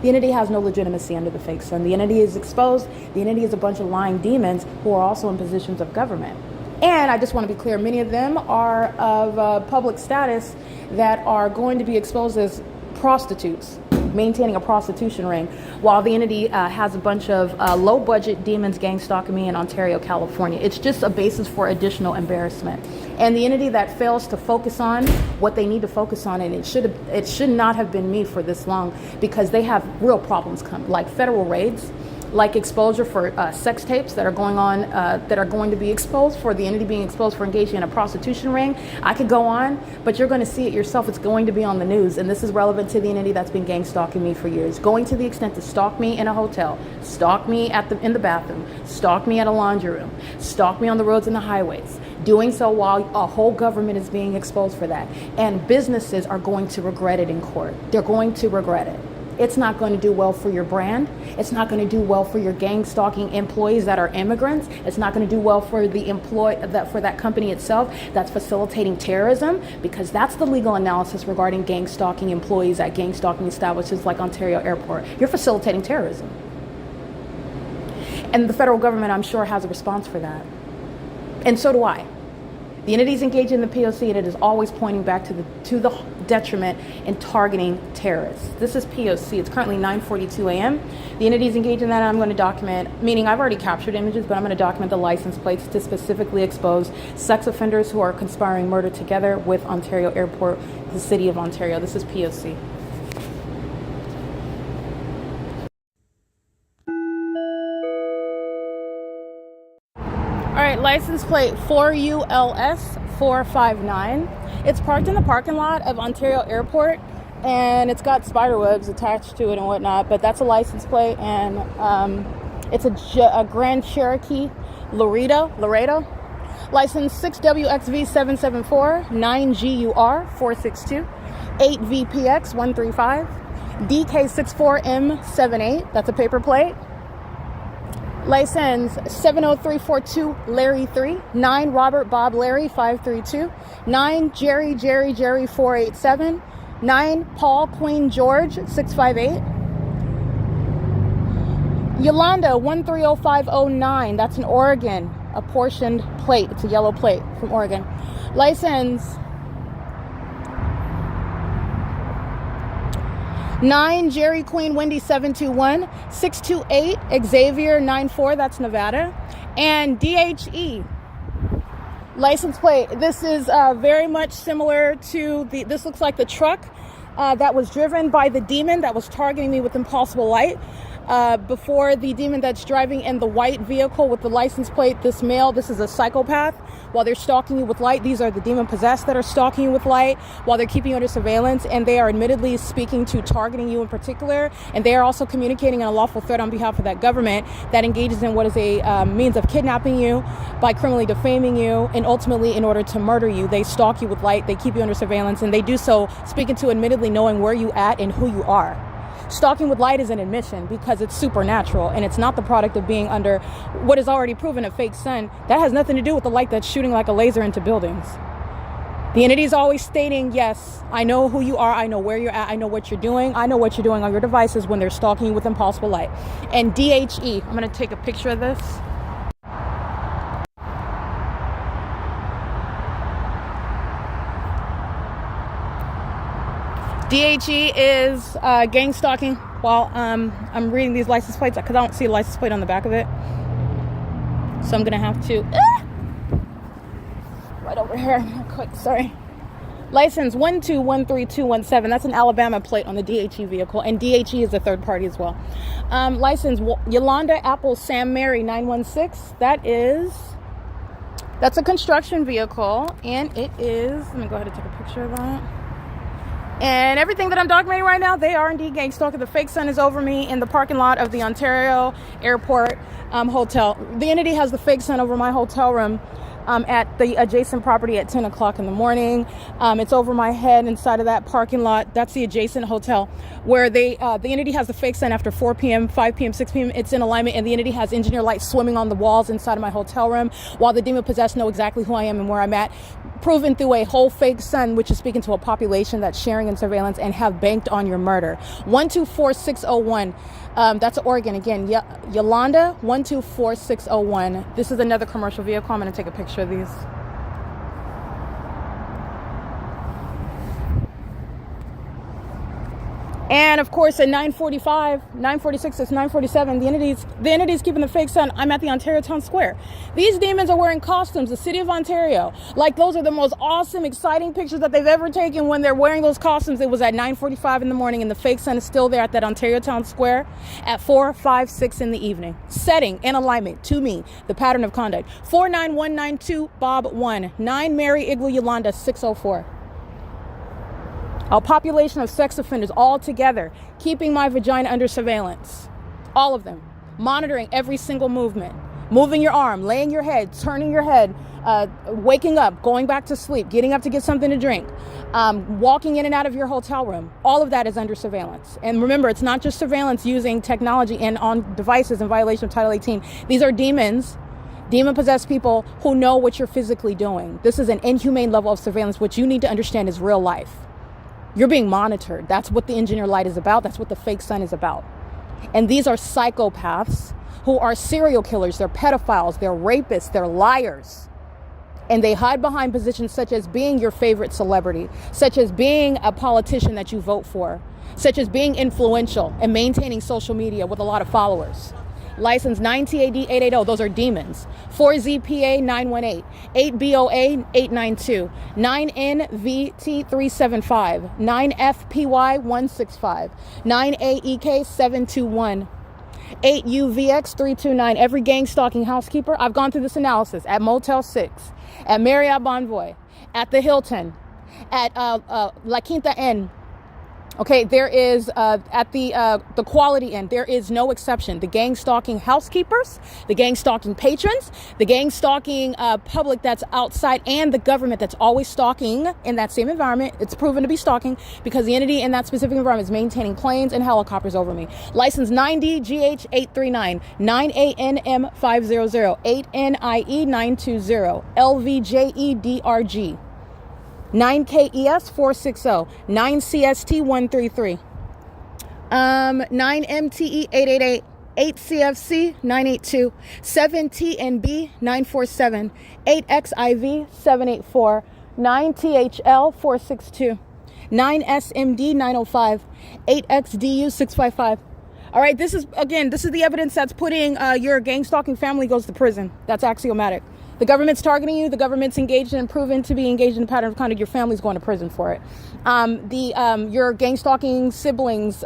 [SPEAKER 1] The entity has no legitimacy under the fake sun. The entity is exposed. The entity is a bunch of lying demons who are also in positions of government. And I just want to be clear, many of them are of public status that are going to be exposed as prostitutes, maintaining a prostitution ring, while the entity has a bunch of low-budget demons gang stalking me in Ontario, California. It's just a basis for additional embarrassment. And the entity that fails to focus on what they need to focus on, and it should not have been me for this long, because they have real problems coming, like federal raids, like exposure for sex tapes that are going on, that are going to be exposed, for the entity being exposed for engaging in a prostitution ring. I could go on, but you're going to see it yourself. It's going to be on the news, and this is relevant to the entity that's been gang stalking me for years, going to the extent to stalk me in a hotel, stalk me in the bathroom, stalk me at a laundry room, stalk me on the roads and the highways, doing so while a whole government is being exposed for that. And businesses are going to regret it in court. They're going to regret it. It's not going to do well for your brand. It's not going to do well for your gang stalking employees that are immigrants. It's not going to do well for the for that company itself that's facilitating terrorism, because that's the legal analysis regarding gang stalking employees at gang stalking establishments like Ontario Airport. You're facilitating terrorism. And the federal government, I'm sure, has a response for that. And so do I. The entities engaged in the P.O.C., and it is always pointing back to the detriment in targeting terrorists. This is P.O.C. It's currently 9:42 a.m. The entities engaged in that, I'm going to document, meaning I've already captured images, but I'm going to document the license plates to specifically expose sex offenders who are conspiring murder together with Ontario Airport, the city of Ontario. This is P.O.C. All right, license plate 4ULS 459. It's parked in the parking lot of Ontario Airport, and it's got spider webs attached to it and whatnot, but that's a license plate, and it's a Grand Cherokee Laredo. License 6WXV774, 9GUR 462, 8VPX 135, DK64M78, that's a paper plate. License 70342 Larry 3, 9 Robert Bob Larry 532, 9 Jerry 487, 9 Paul Queen George 658, Yolanda 130509, that's an Oregon, a portioned plate, it's a yellow plate from Oregon. License 9 Jerry Queen Wendy 721, 628 Xavier 94, that's Nevada, and DHE. License plate, this is very much similar to this looks like the truck that was driven by the demon that was targeting me with impossible light. Before the demon that's driving in the white vehicle with the license plate, this male, this is a psychopath. While they're stalking you with light, these are the demon possessed that are stalking you with light while they're keeping you under surveillance, and they are admittedly speaking to targeting you in particular, and they are also communicating an unlawful threat on behalf of that government that engages in what is a means of kidnapping you by criminally defaming you, and ultimately in order to murder you. They stalk you with light, they keep you under surveillance, and they do so speaking to admittedly knowing where you at and who you are.
[SPEAKER 2] Stalking with light is an admission because it's supernatural and it's not the product of being under what is already proven a fake sun. That has nothing to do with the light that's shooting like a laser into buildings. The entity is always stating, yes, I know who you are, I know where you're at, I know what you're doing on your devices when they're stalking you with impossible light. And DHE, I'm going to take a picture of this. DHE is gang stalking while I'm reading these license plates because I don't see a license plate on the back of it. So I'm going to have to... right over here, quick, sorry. License 1213217. That's an Alabama plate on the DHE vehicle, and DHE is a third party as well. License Yolanda Apple Sam Mary 916. That's a construction vehicle, and it is. Let me go ahead and take a picture of that. And everything that I'm documenting right now, they are indeed gang stalking. The fake sun is over me in the parking lot of the Ontario Airport Hotel. The entity has the fake sun over my hotel room. At the adjacent property at 10 o'clock in the morning. It's over my head inside of that parking lot. That's the adjacent hotel where the entity has the fake sun after 4 p.m., 5 p.m., 6 p.m. It's in alignment, and the entity has engineer lights swimming on the walls inside of my hotel room while the demon possessed know exactly who I am and where I'm at, proven through a whole fake sun, which is speaking to a population that's sharing in surveillance and have banked on your murder. 124601. That's Oregon again. Yolanda 124601. This is another commercial vehicle. I'm going to take a picture of these. And of course at 9:45, 9:46, it's 9:47, the entity's keeping the fake sun. I'm at the Ontario Town Square. These demons are wearing costumes, the city of Ontario. Like, those are the most awesome, exciting pictures that they've ever taken when they're wearing those costumes. It was at 9:45 in the morning, and the fake sun is still there at that Ontario Town Square at 4, 5, 6 in the evening. Setting in alignment to me, the pattern of conduct. 49192 Bob 1, 9 Mary Igloo Yolanda 604. A population of sex offenders all together, keeping my vagina under surveillance. All of them. Monitoring every single movement. Moving your arm, laying your head, turning your head, waking up, going back to sleep, getting up to get something to drink, walking in and out of your hotel room. All of that is under surveillance. And remember, it's not just surveillance using technology and on devices in violation of Title 18. These are demons. Demon-possessed people who know what you're physically doing. This is an inhumane level of surveillance, which you need to understand is real life. You're being monitored. That's what the engineer light is about. That's what the fake sun is about. And these are psychopaths who are serial killers. They're pedophiles. They're rapists. They're liars. And they hide behind positions such as being your favorite celebrity, such as being a politician that you vote for, such as being influential and maintaining social media with a lot of followers. License 9TAD880, those are demons. 4ZPA 918, 8BOA 892, 9NVT375, 9FPY 165, 9AEK 721, 8UVX 329. Every gang stalking housekeeper, I've gone through this analysis at Motel 6, at Marriott Bonvoy, at the Hilton, at La Quinta Inn. Okay, there is at the Quality Inn, there is no exception. The gang stalking housekeepers, the gang stalking patrons, the gang stalking public that's outside, and the government that's always stalking in that same environment. It's proven to be stalking because the entity in that specific environment is maintaining planes and helicopters over me. License 9DGH839, 9ANM500, 8NIE920, LVJEDRG. 9KES 460, 9CST 133, 9MTE 888, 8CFC 982, 7TNB 947, 8XIV 784, 9THL 462, 9SMD 905, 8XDU 655. All right, this is the evidence that's putting your gang stalking family goes to prison. That's axiomatic. The government's targeting you. The government's engaged and proven to be engaged in a pattern of conduct. Your family's going to prison for it. Your gang stalking siblings,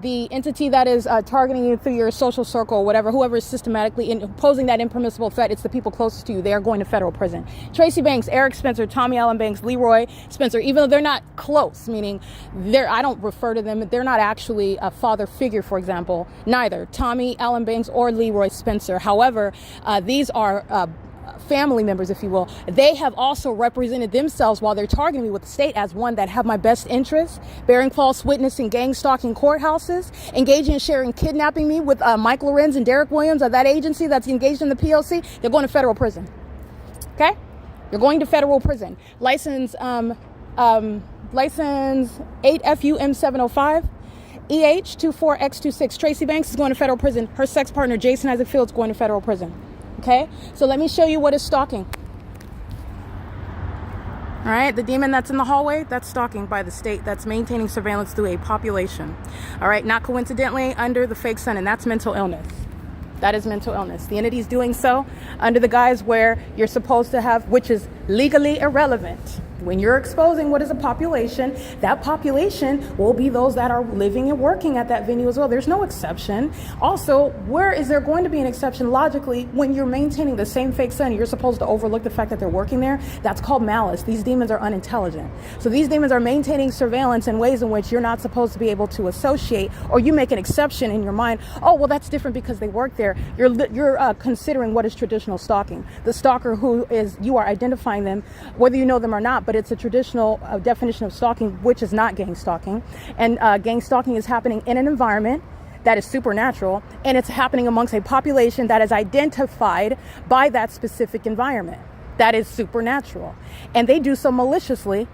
[SPEAKER 2] the entity that is targeting you through your social circle, whatever, whoever is systematically imposing that impermissible threat, it's the people closest to you. They are going to federal prison. Tracy Banks, Eric Spencer, Tommy Allen Banks, Leroy Spencer, even though they're not close, meaning I don't refer to them, they're not actually a father figure, for example, neither Tommy Allen Banks or Leroy Spencer. However, these are family members, if you will, they have also represented themselves while they're targeting me with the state as one that have my best interests, bearing false witness in gang stalking courthouses, engaging in sharing kidnapping me with Mike Lorenz and Derek Williams of that agency that's engaged in the P.O.C. They're going to federal prison. Okay? You're going to federal prison. License 8FUM705. EH24X26. Tracy Banks is going to federal prison. Her sex partner, Jason Isaac Fields, going to federal prison. Okay? So let me show you what is stalking. All right, the demon that's in the hallway, that's stalking by the state. That's maintaining surveillance through a population. All right, not coincidentally under the fake sun, and that's mental illness. That is mental illness. The entity is doing so under the guise where you're supposed to have, which is legally irrelevant. When you're exposing what is a population, that population will be those that are living and working at that venue as well. There's no exception. Also, where is there going to be an exception logically when you're maintaining the same fake sun? You're supposed to overlook the fact that they're working there. That's called malice. These demons are unintelligent. So these demons are maintaining surveillance in ways in which you're not supposed to be able to associate, or you make an exception in your mind. Oh, well, that's different because they work there. You're considering what is traditional stalking. The stalker who is, you are identifying them, whether you know them or not, but it's a traditional definition of stalking, which is not gang stalking. And gang stalking is happening in an environment that is supernatural, and it's happening amongst a population that is identified by that specific environment. That is supernatural. And they do so maliciously,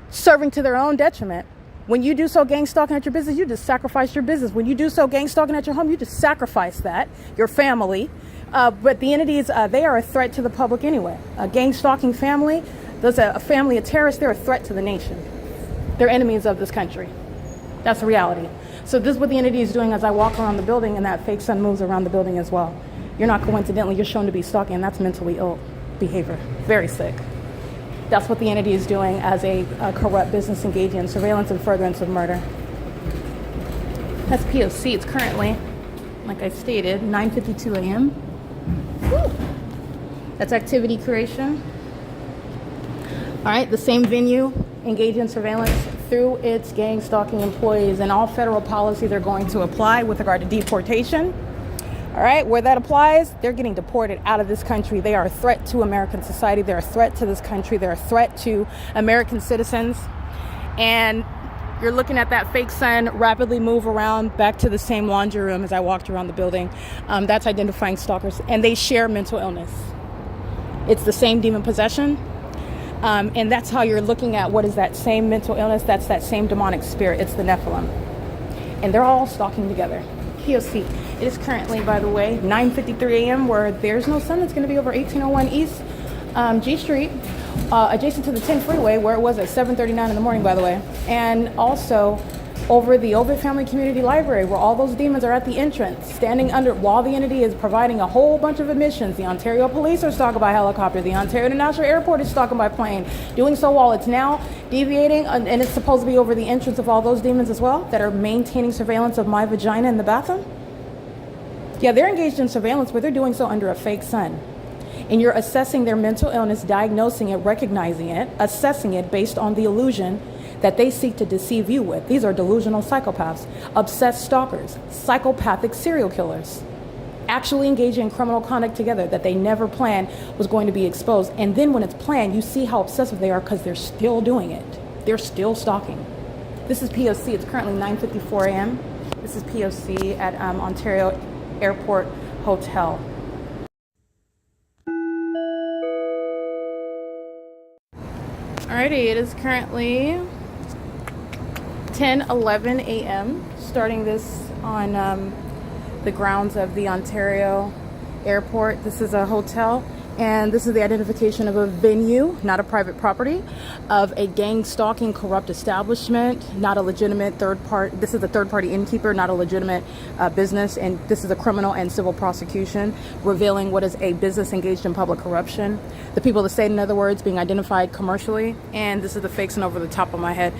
[SPEAKER 2] serving to their own detriment. When you do so gang stalking at your business, you just sacrifice your business. When you do so gang stalking at your home, you just sacrifice that, your family. But the entities, they are a threat to the public anyway. A gang stalking family, there's a family of terrorists, they're a threat to the nation. They're enemies of this country. That's the reality. So this is what the entity is doing as I walk around the building, and that fake sun moves around the building as well. You're not coincidentally, you're shown to be stalking, and that's mentally ill behavior. Very sick. That's what the entity is doing as a corrupt business engaging in surveillance and furtherance of murder. That's P.O.C. It's currently, like I stated, 9:52 a.m. Woo. That's activity creation. All right, the same venue engaging in surveillance through its gang stalking employees, and all federal policies are going to apply with regard to deportation. All right, where that applies, they're getting deported out of this country. They are a threat to American society. They're a threat to this country. They're a threat to American citizens. And you're looking at that fake sun rapidly move around back to the same laundry room as I walked around the building. That's identifying stalkers, and they share mental illness. It's the same demon possession. And that's how you're looking at what is that same mental illness. That's that same demonic spirit. It's the Nephilim. And they're all stalking together. P.O.C. It is currently, by the way, 9:53 a.m. where there's no sun. That's going to be over 1801 East G Street, adjacent to the 10 freeway, where it was at 7:39 in the morning, by the way. And also over the Ovid Family Community Library, where all those demons are at the entrance, standing under, while the entity is providing a whole bunch of admissions. The Ontario Police are stalking by helicopter. The Ontario International Airport is stalking by plane. Doing so while it's now deviating, and it's supposed to be over the entrance of all those demons as well, that are maintaining surveillance of my vagina in the bathroom. Yeah, they're engaged in surveillance, but they're doing so under a fake sun. And you're assessing their mental illness, diagnosing it, recognizing it, assessing it based on the illusion that they seek to deceive you with. These are delusional psychopaths, obsessed stalkers, psychopathic serial killers, actually engaging in criminal conduct together that they never planned was going to be exposed. And then when it's planned, you see how obsessive they are because they're still doing it. They're still stalking. This is P.O.C. It's currently 9:54 a.m. This is P.O.C. at Ontario Airport Hotel. Alrighty, it is currently 10:11 a.m. starting this on the grounds of the Ontario Airport. This is a hotel, and this is the identification of a venue, not a private property, of a gang stalking corrupt establishment, not a legitimate third party. This is a third party innkeeper, not a legitimate business, and this is a criminal and civil prosecution revealing what is a business engaged in public corruption. The people of the state, in other words, being identified commercially. And this is the fake sun over the top of my head.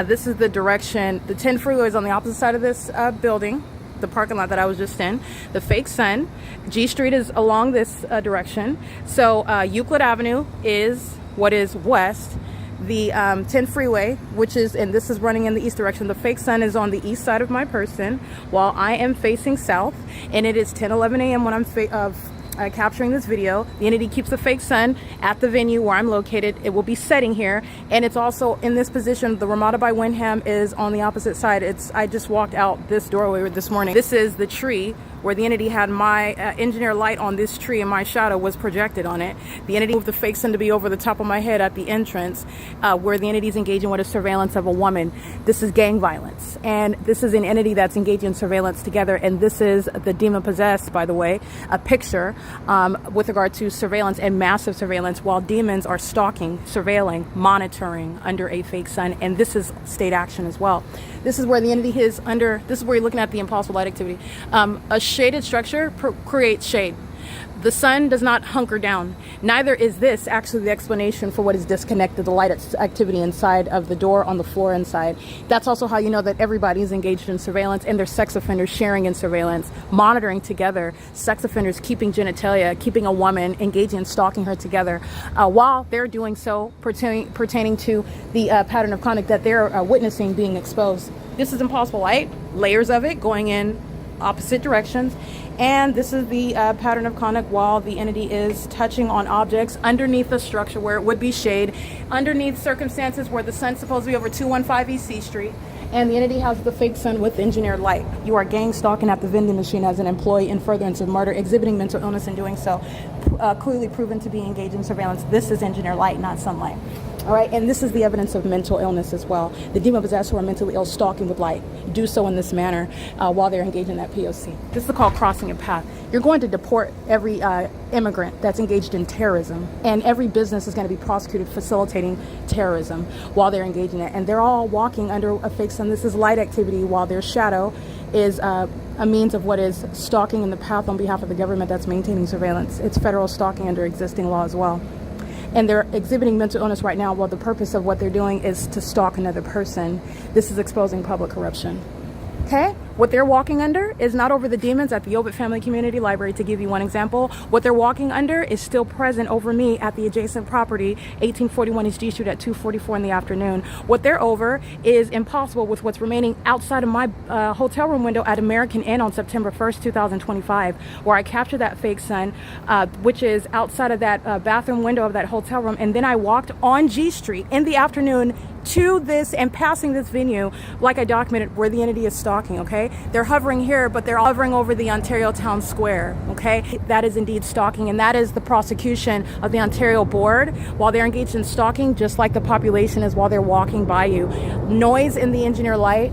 [SPEAKER 2] This is the direction. The 10 freeway is on the opposite side of this building, the parking lot that I was just in. The fake sun. G Street is along this direction. So Euclid Avenue is what is west. The 10 freeway, which is, and this is running in the east direction. The fake sun is on the east side of my person while I am facing south. And it is 10:11 a.m. when I'm capturing this video. The entity keeps the fake sun at the venue where I'm located. It will be setting here, and it's also in this position. The Ramada by Wyndham is on the opposite side. I just walked out this doorway this morning. This is the tree where the entity had my engineer light on this tree, and my shadow was projected on it. The entity moved the fake sun to be over the top of my head at the entrance, where the entity is engaging with a surveillance of a woman. This is gang violence, and this is an entity that's engaging in surveillance together, and this is the demon possessed, by the way, a picture with regard to surveillance and massive surveillance, while demons are stalking, surveilling, monitoring under a fake sun, and this is state action as well. This is where the entity is under, this is where you're looking at the impossible light activity. A shaded structure creates shade. The sun does not hunker down. Neither is this actually the explanation for what is disconnected, the light activity inside of the door on the floor inside. That's also how you know that everybody is engaged in surveillance, and there's sex offenders sharing in surveillance, monitoring together, sex offenders keeping genitalia, keeping a woman, engaging in stalking her together, while they're doing so pertaining to the pattern of conduct that they're witnessing being exposed. This is impossible light, layers of it going in opposite directions, and this is the pattern of conduct while the entity is touching on objects underneath the structure where it would be shade, underneath circumstances where the sun's supposed to be over 215 E.C. Street, and the entity has the fake sun with engineered light. You are gang stalking at the vending machine as an employee in furtherance of murder, exhibiting mental illness in doing so, clearly proven to be engaged in surveillance. This is engineered light, not sunlight. All right, and this is the evidence of mental illness as well. The demon possessed who are mentally ill stalking with light do so in this manner while they're engaged in that P.O.C. This is called crossing a path. You're going to deport every immigrant that's engaged in terrorism, and every business is going to be prosecuted facilitating terrorism while they're engaged in it. And they're all walking under a fake sun. This is light activity, while their shadow is a means of what is stalking in the path on behalf of the government that's maintaining surveillance. It's federal stalking under existing law as well. And they're exhibiting mental illness right now, while the purpose of what they're doing is to stalk another person. This is exposing public corruption. Okay? What they're walking under is not over the demons at the Obit Family Community Library, to give you one example. What they're walking under is still present over me at the adjacent property, 1841 East G Street at 2:44 in the afternoon. What they're over is impossible with what's remaining outside of my hotel room window at American Inn on September 1st, 2025, where I captured that fake sun, which is outside of that bathroom window of that hotel room. And then I walked on G Street in the afternoon to this and passing this venue, like I documented, where the entity is stalking. Okay, they're hovering here, but they're hovering over the Ontario Town Square. Okay, that is indeed stalking, and that is the prosecution of the Ontario Board while they're engaged in stalking, just like the population is while they're walking by you. Noise in the engineer light,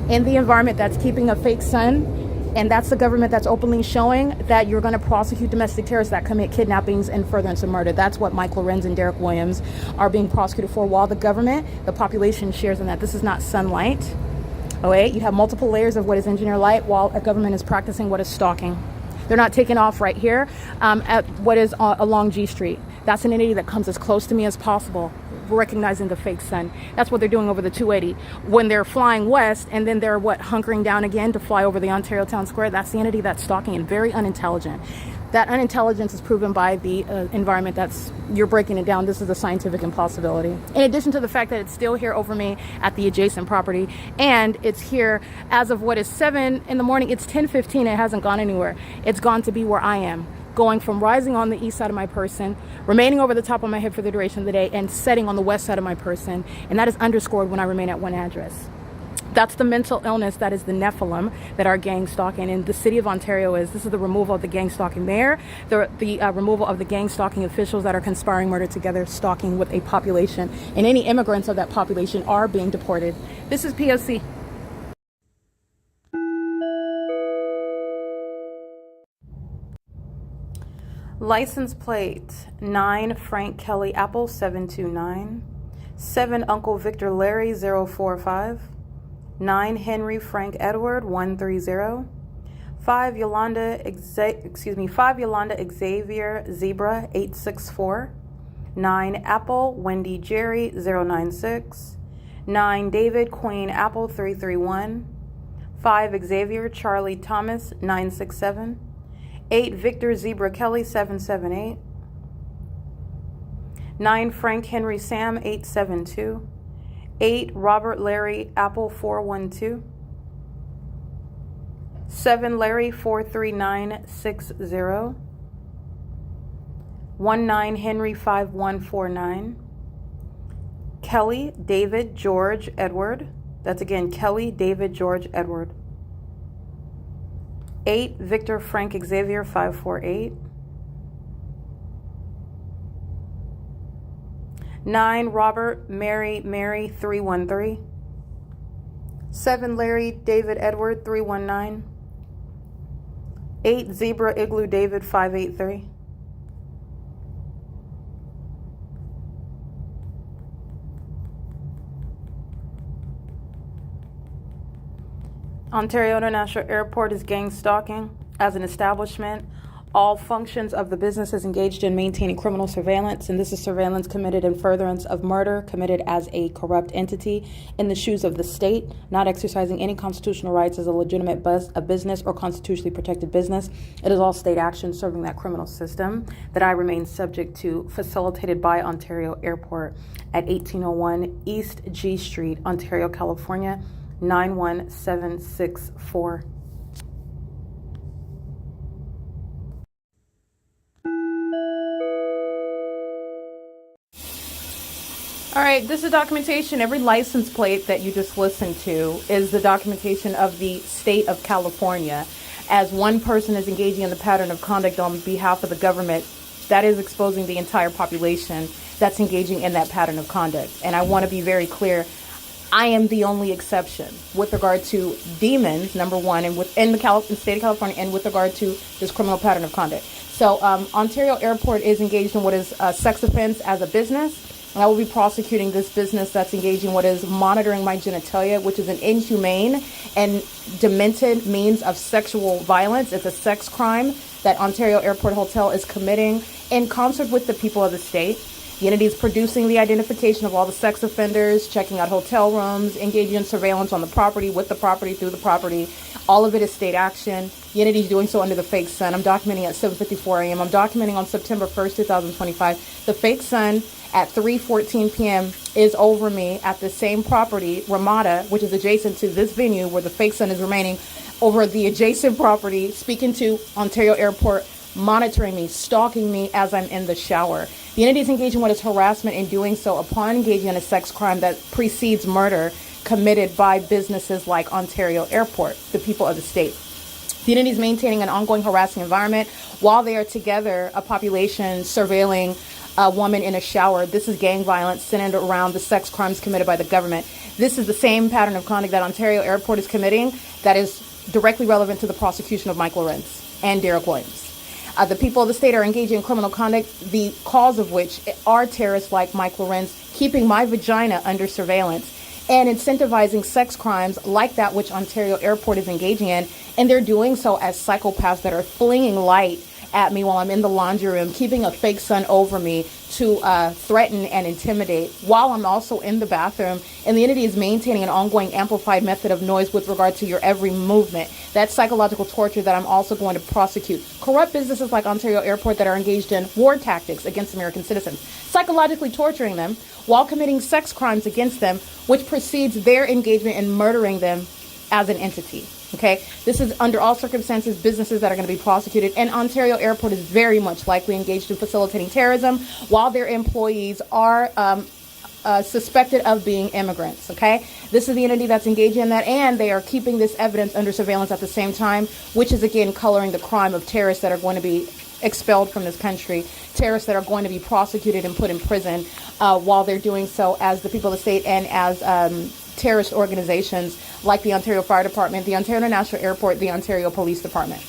[SPEAKER 2] in the environment that's keeping a fake sun. And that's the government that's openly showing that you're going to prosecute domestic terrorists that commit kidnappings and furtherance of murder. That's what Mike LORENZ and Derek Williams are being prosecuted for, while the government, the population shares in that. This is not sunlight. Okay, you have multiple layers of what is engineer light while a government is practicing what is stalking. They're not taking off right here at what is along G Street. That's an entity that comes as close to me as possible, recognizing the fake sun. That's what they're doing over the 280. When they're flying west and then they're hunkering down again to fly over the Ontario Town Square, that's the entity that's stalking, and very unintelligent. That unintelligence is proven by the environment you're breaking it down. This is a scientific impossibility. In addition to the fact that it's still here over me at the adjacent property, and it's here as of what is 7 in the morning, it's 10:15, it hasn't gone anywhere. It's gone to be where I am, going from rising on the east side of my person, remaining over the top of my head for the duration of the day, and setting on the west side of my person. And that is underscored when I remain at one address. That's the mental illness that is the Nephilim that are gang stalking. And the city of Ontario this is the removal of the gang stalking mayor, the removal of the gang stalking officials that are conspiring murder together, stalking with a population. And any immigrants of that population are being deported. This is P.O.C. License plate 9 Frank Kelly Apple 729, 7 Uncle Victor Larry 045, 9 Henry Frank Edward 130, 5 Yolanda Xavier Zebra 864, 9 Apple Wendy Jerry 096, 9 David Queen Apple 331, 5 Xavier Charlie Thomas 967, 8 Victor Zebra Kelly 778, 9 Frank Henry Sam 872, 8 Robert Larry Apple 412, 7 Larry 43960,
[SPEAKER 1] 19 Henry 5149. Kelly David George Edward. That's again Kelly David George Edward. 8 Victor Frank Xavier 548. 9 Robert Mary 313. 7 Larry David Edward 319. 8 Zebra Igloo David 583. Ontario International Airport is gang stalking as an establishment. All functions of the business is engaged in maintaining criminal surveillance, and this is surveillance committed in furtherance of murder, committed as a corrupt entity in the shoes of the state, not exercising any constitutional rights as a legitimate a business or constitutionally protected business. It is all state action serving that criminal system that I remain subject to, facilitated by Ontario Airport at 1801 East G Street, Ontario, California, 91764. All right, this is documentation. Every license plate that you just listened to is the documentation of the state of California. As one person is engaging in the pattern of conduct on behalf of the government, that is exposing the entire population that's engaging in that pattern of conduct. And I want to be very clear, I am the only exception with regard to demons, number one, and within the state of California, and with regard to this criminal pattern of conduct. So Ontario Airport is engaged in what is a sex offense as a business. And I will be prosecuting this business that's engaging in what is monitoring my genitalia, which is an inhumane and demented means of sexual violence. It's a sex crime that Ontario Airport Hotel is committing in concert with the people of the state. The entity is producing the identification of all the sex offenders, checking out hotel rooms, engaging in surveillance on the property, with the property, through the property. All of it is state action. The entity is doing so under the fake sun. I'm documenting at 7:54 a.m. I'm documenting on September 1st, 2025. The fake sun at 3:14 p.m. is over me at the same property, Ramada, which is adjacent to this venue where the fake sun is remaining, over the adjacent property, speaking to Ontario Airport, monitoring me, stalking me as I'm in the shower. The entity is engaging in what is harassment in doing so upon engaging in a sex crime that precedes murder committed by businesses like Ontario Airport, the people of the state. The entity is maintaining an ongoing harassing environment while they are together, a population surveilling a woman in a shower. This is gang violence centered around the sex crimes committed by the government. This is the same pattern of conduct that Ontario Airport is committing that is directly relevant to the prosecution of Mike Lorenz and Derek Williams. The people of the state are engaging in criminal conduct, the cause of which are terrorists like Mike Lorenz, keeping my vagina under surveillance and incentivizing sex crimes like that which Ontario Airport is engaging in. And they're doing so as psychopaths that are flinging light at me while I'm in the laundry room, keeping a fake sun over me to threaten and intimidate while I'm also in the bathroom. And the entity is maintaining an ongoing amplified method of noise with regard to your every movement. That's psychological torture that I'm also going to prosecute. Corrupt businesses like Ontario Airport that are engaged in war tactics against American citizens, psychologically torturing them while committing sex crimes against them, which precedes their engagement in murdering them as an entity. Okay, this is under all circumstances businesses that are going to be prosecuted, and Ontario Airport is very much likely engaged in facilitating terrorism while their employees are suspected of being immigrants. Okay, this is the entity that's engaged in that, and they are keeping this evidence under surveillance at the same time, which is again coloring the crime of terrorists that are going to be expelled from this country, terrorists that are going to be prosecuted and put in prison while they're doing so as the people of the state and as terrorist organizations like the Ontario Fire Department, the Ontario International Airport, the Ontario Police Department.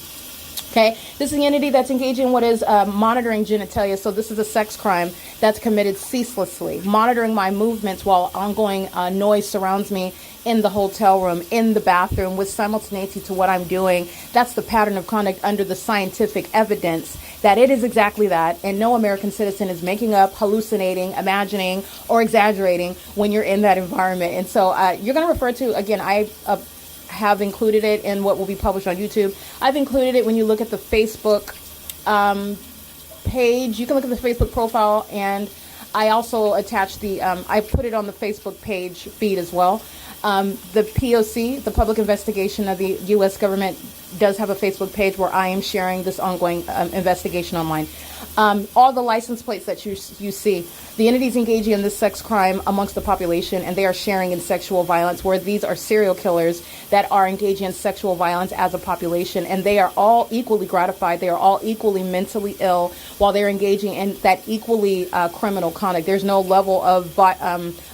[SPEAKER 1] Okay, this is the entity that's engaged in what is monitoring genitalia. So this is a sex crime that's committed ceaselessly, monitoring my movements while ongoing noise surrounds me in the hotel room, in the bathroom, with simultaneity to what I'm doing. That's the pattern of conduct under the scientific evidence that it is exactly that, and no American citizen is making up, hallucinating, imagining, or exaggerating when you're in that environment. And so you're going to refer to, again, I have included it in what will be published on YouTube. I've included it when you look at the Facebook page. You can look at the Facebook profile, and I also attached the, I put it on the Facebook page feed as well. The P.O.C, the public investigation of the U.S. government, does have a Facebook page where I am sharing this ongoing investigation online.
[SPEAKER 2] All the license plates that you see, the entities engaging in this sex crime amongst the population, and they are sharing in sexual violence, where these are serial killers that are engaging in sexual violence as a population, and they are all equally gratified. They are all equally mentally ill while they're engaging in that equally criminal conduct. There's no level of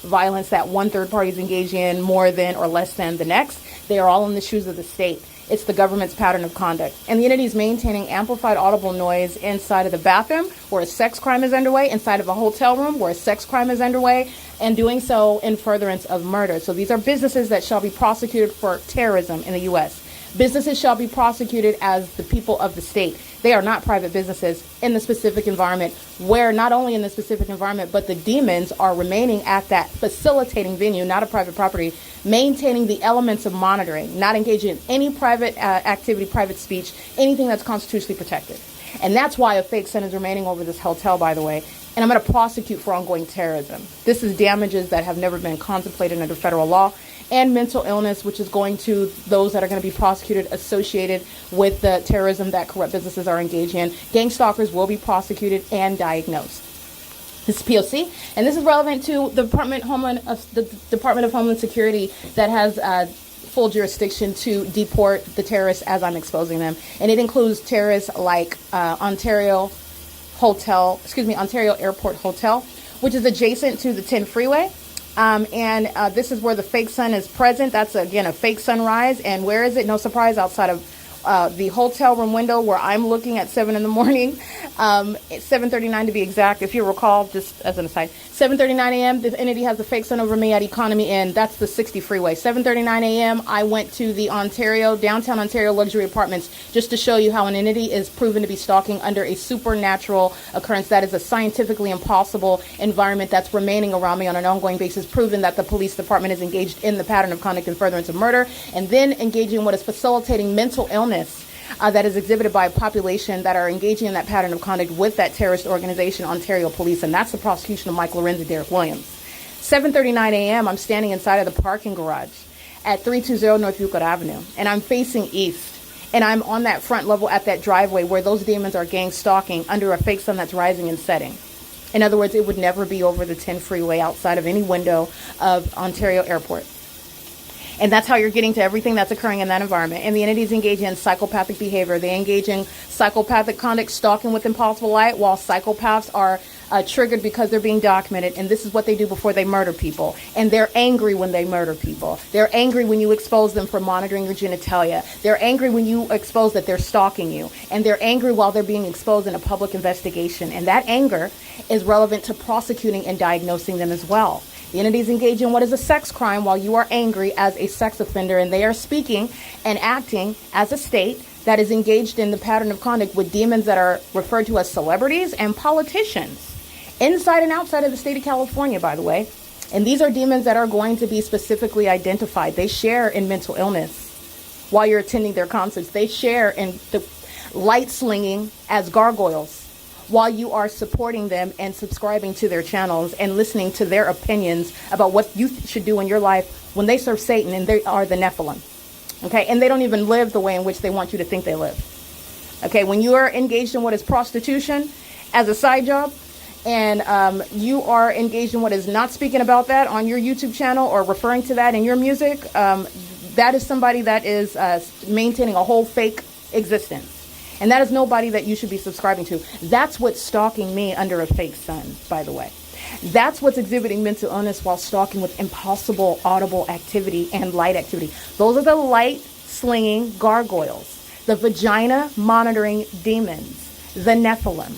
[SPEAKER 2] violence that one third party is engaging in more than or less than the next. They are all in the shoes of the state. It's the government's pattern of conduct. And the entities maintaining amplified audible noise inside of the bathroom where a sex crime is underway, inside of a hotel room where a sex crime is underway, and doing so in furtherance of murder. So these are businesses that shall be prosecuted for terrorism in the U.S. Businesses shall be prosecuted as the people of the state. They are not private businesses in the specific environment, where not only in the specific environment, but the demons are remaining at that facilitating venue, not a private property, maintaining the elements of monitoring, not engaging in any private activity, private speech, anything that's constitutionally protected. And that's why a fake sentence is remaining over this hotel, by the way. And I'm going to prosecute for ongoing terrorism. This is damages that have never been contemplated under federal law, and mental illness, which is going to those that are going to be prosecuted associated with the terrorism that corrupt businesses are engaged in. Gang stalkers will be prosecuted and diagnosed. This is P.O.C. and this is relevant to the Department of Homeland Security that has full jurisdiction to deport the terrorists as I'm exposing them. And it includes terrorists like Ontario Airport Hotel, which is adjacent to the 10 freeway. This is where the fake sun is present. That's, again, a fake sunrise. And where is it? No surprise, outside of the hotel room window where I'm looking at 7 in the morning, 7:39 to be exact. If you recall, just as an aside, 7:39 a.m., this entity has the fake sun over me at Economy Inn. That's the 60 freeway. 7:39 a.m., I went to the downtown Ontario luxury apartments, just to show you how an entity is proven to be stalking under a supernatural occurrence. That is a scientifically impossible environment that's remaining around me on an ongoing basis, proven that the police department is engaged in the pattern of conduct and furtherance of murder, and then engaging in what is facilitating mental illness that is exhibited by a population that are engaging in that pattern of conduct with that terrorist organization, Ontario Police, and that's the prosecution of Mike Lorenz and Derek Williams. 7:39 a.m., I'm standing inside of the parking garage at 320 North Euclid Avenue, and I'm facing east, and I'm on that front level at that driveway where those demons are gang stalking under a fake sun that's rising and setting. In other words, it would never be over the 10 freeway outside of any window of Ontario Airport. And that's how you're getting to everything that's occurring in that environment. And the entities engage in psychopathic behavior. They engage in psychopathic conduct, stalking with impossible light, while psychopaths are triggered because they're being documented. And this is what they do before they murder people. And they're angry when they murder people. They're angry when you expose them for monitoring your genitalia. They're angry when you expose that they're stalking you. And they're angry while they're being exposed in a public investigation. And that anger is relevant to prosecuting and diagnosing them as well. The entities engage in what is a sex crime while you are angry as a sex offender, and they are speaking and acting as a state that is engaged in the pattern of conduct with demons that are referred to as celebrities and politicians, inside and outside of the state of California, by the way. And these are demons that are going to be specifically identified. They share in mental illness while you're attending their concerts. They share in the light slinging as gargoyles while you are supporting them and subscribing to their channels and listening to their opinions about what you should do in your life when they serve Satan and they are the Nephilim. Okay, and they don't even live the way in which they want you to think they live. Okay, when you are engaged in what is prostitution as a side job, and you are engaged in what is not speaking about that on your YouTube channel or referring to that in your music, that is somebody that is maintaining a whole fake existence. And that is nobody that you should be subscribing to. That's what's stalking me under a fake sun, by the way. That's what's exhibiting mental illness while stalking with impossible audible activity and light activity. Those are the light slinging gargoyles, the vagina monitoring demons, the Nephilim.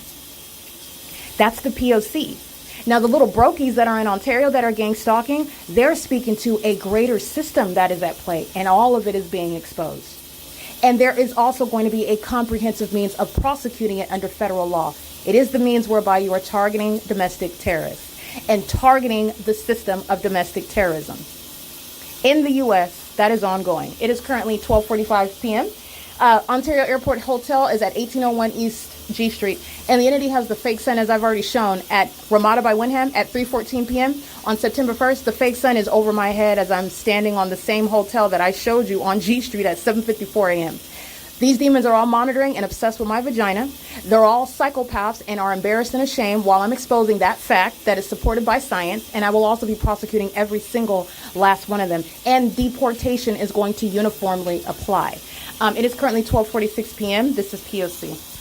[SPEAKER 2] That's the P.O.C. Now, the little brokies that are in Ontario that are gang stalking, they're speaking to a greater system that is at play, and all of it is being exposed. And there is also going to be a comprehensive means of prosecuting it under federal law. It is the means whereby you are targeting domestic terrorists and targeting the system of domestic terrorism. In the U.S., that is ongoing. It is currently 12:45 p.m. Ontario Airport Hotel is at 1801 East G Street, and the entity has the fake sun, as I've already shown, at Ramada by Wyndham at 3:14 p.m. On September 1st, the fake sun is over my head as I'm standing on the same hotel that I showed you on G Street at 7:54 a.m. These demons are all monitoring and obsessed with my vagina. They're all psychopaths and are embarrassed and ashamed while I'm exposing that fact that is supported by science, and I will also be prosecuting every single last one of them. And deportation is going to uniformly apply. It is currently 12:46 p.m. This is P.O.C.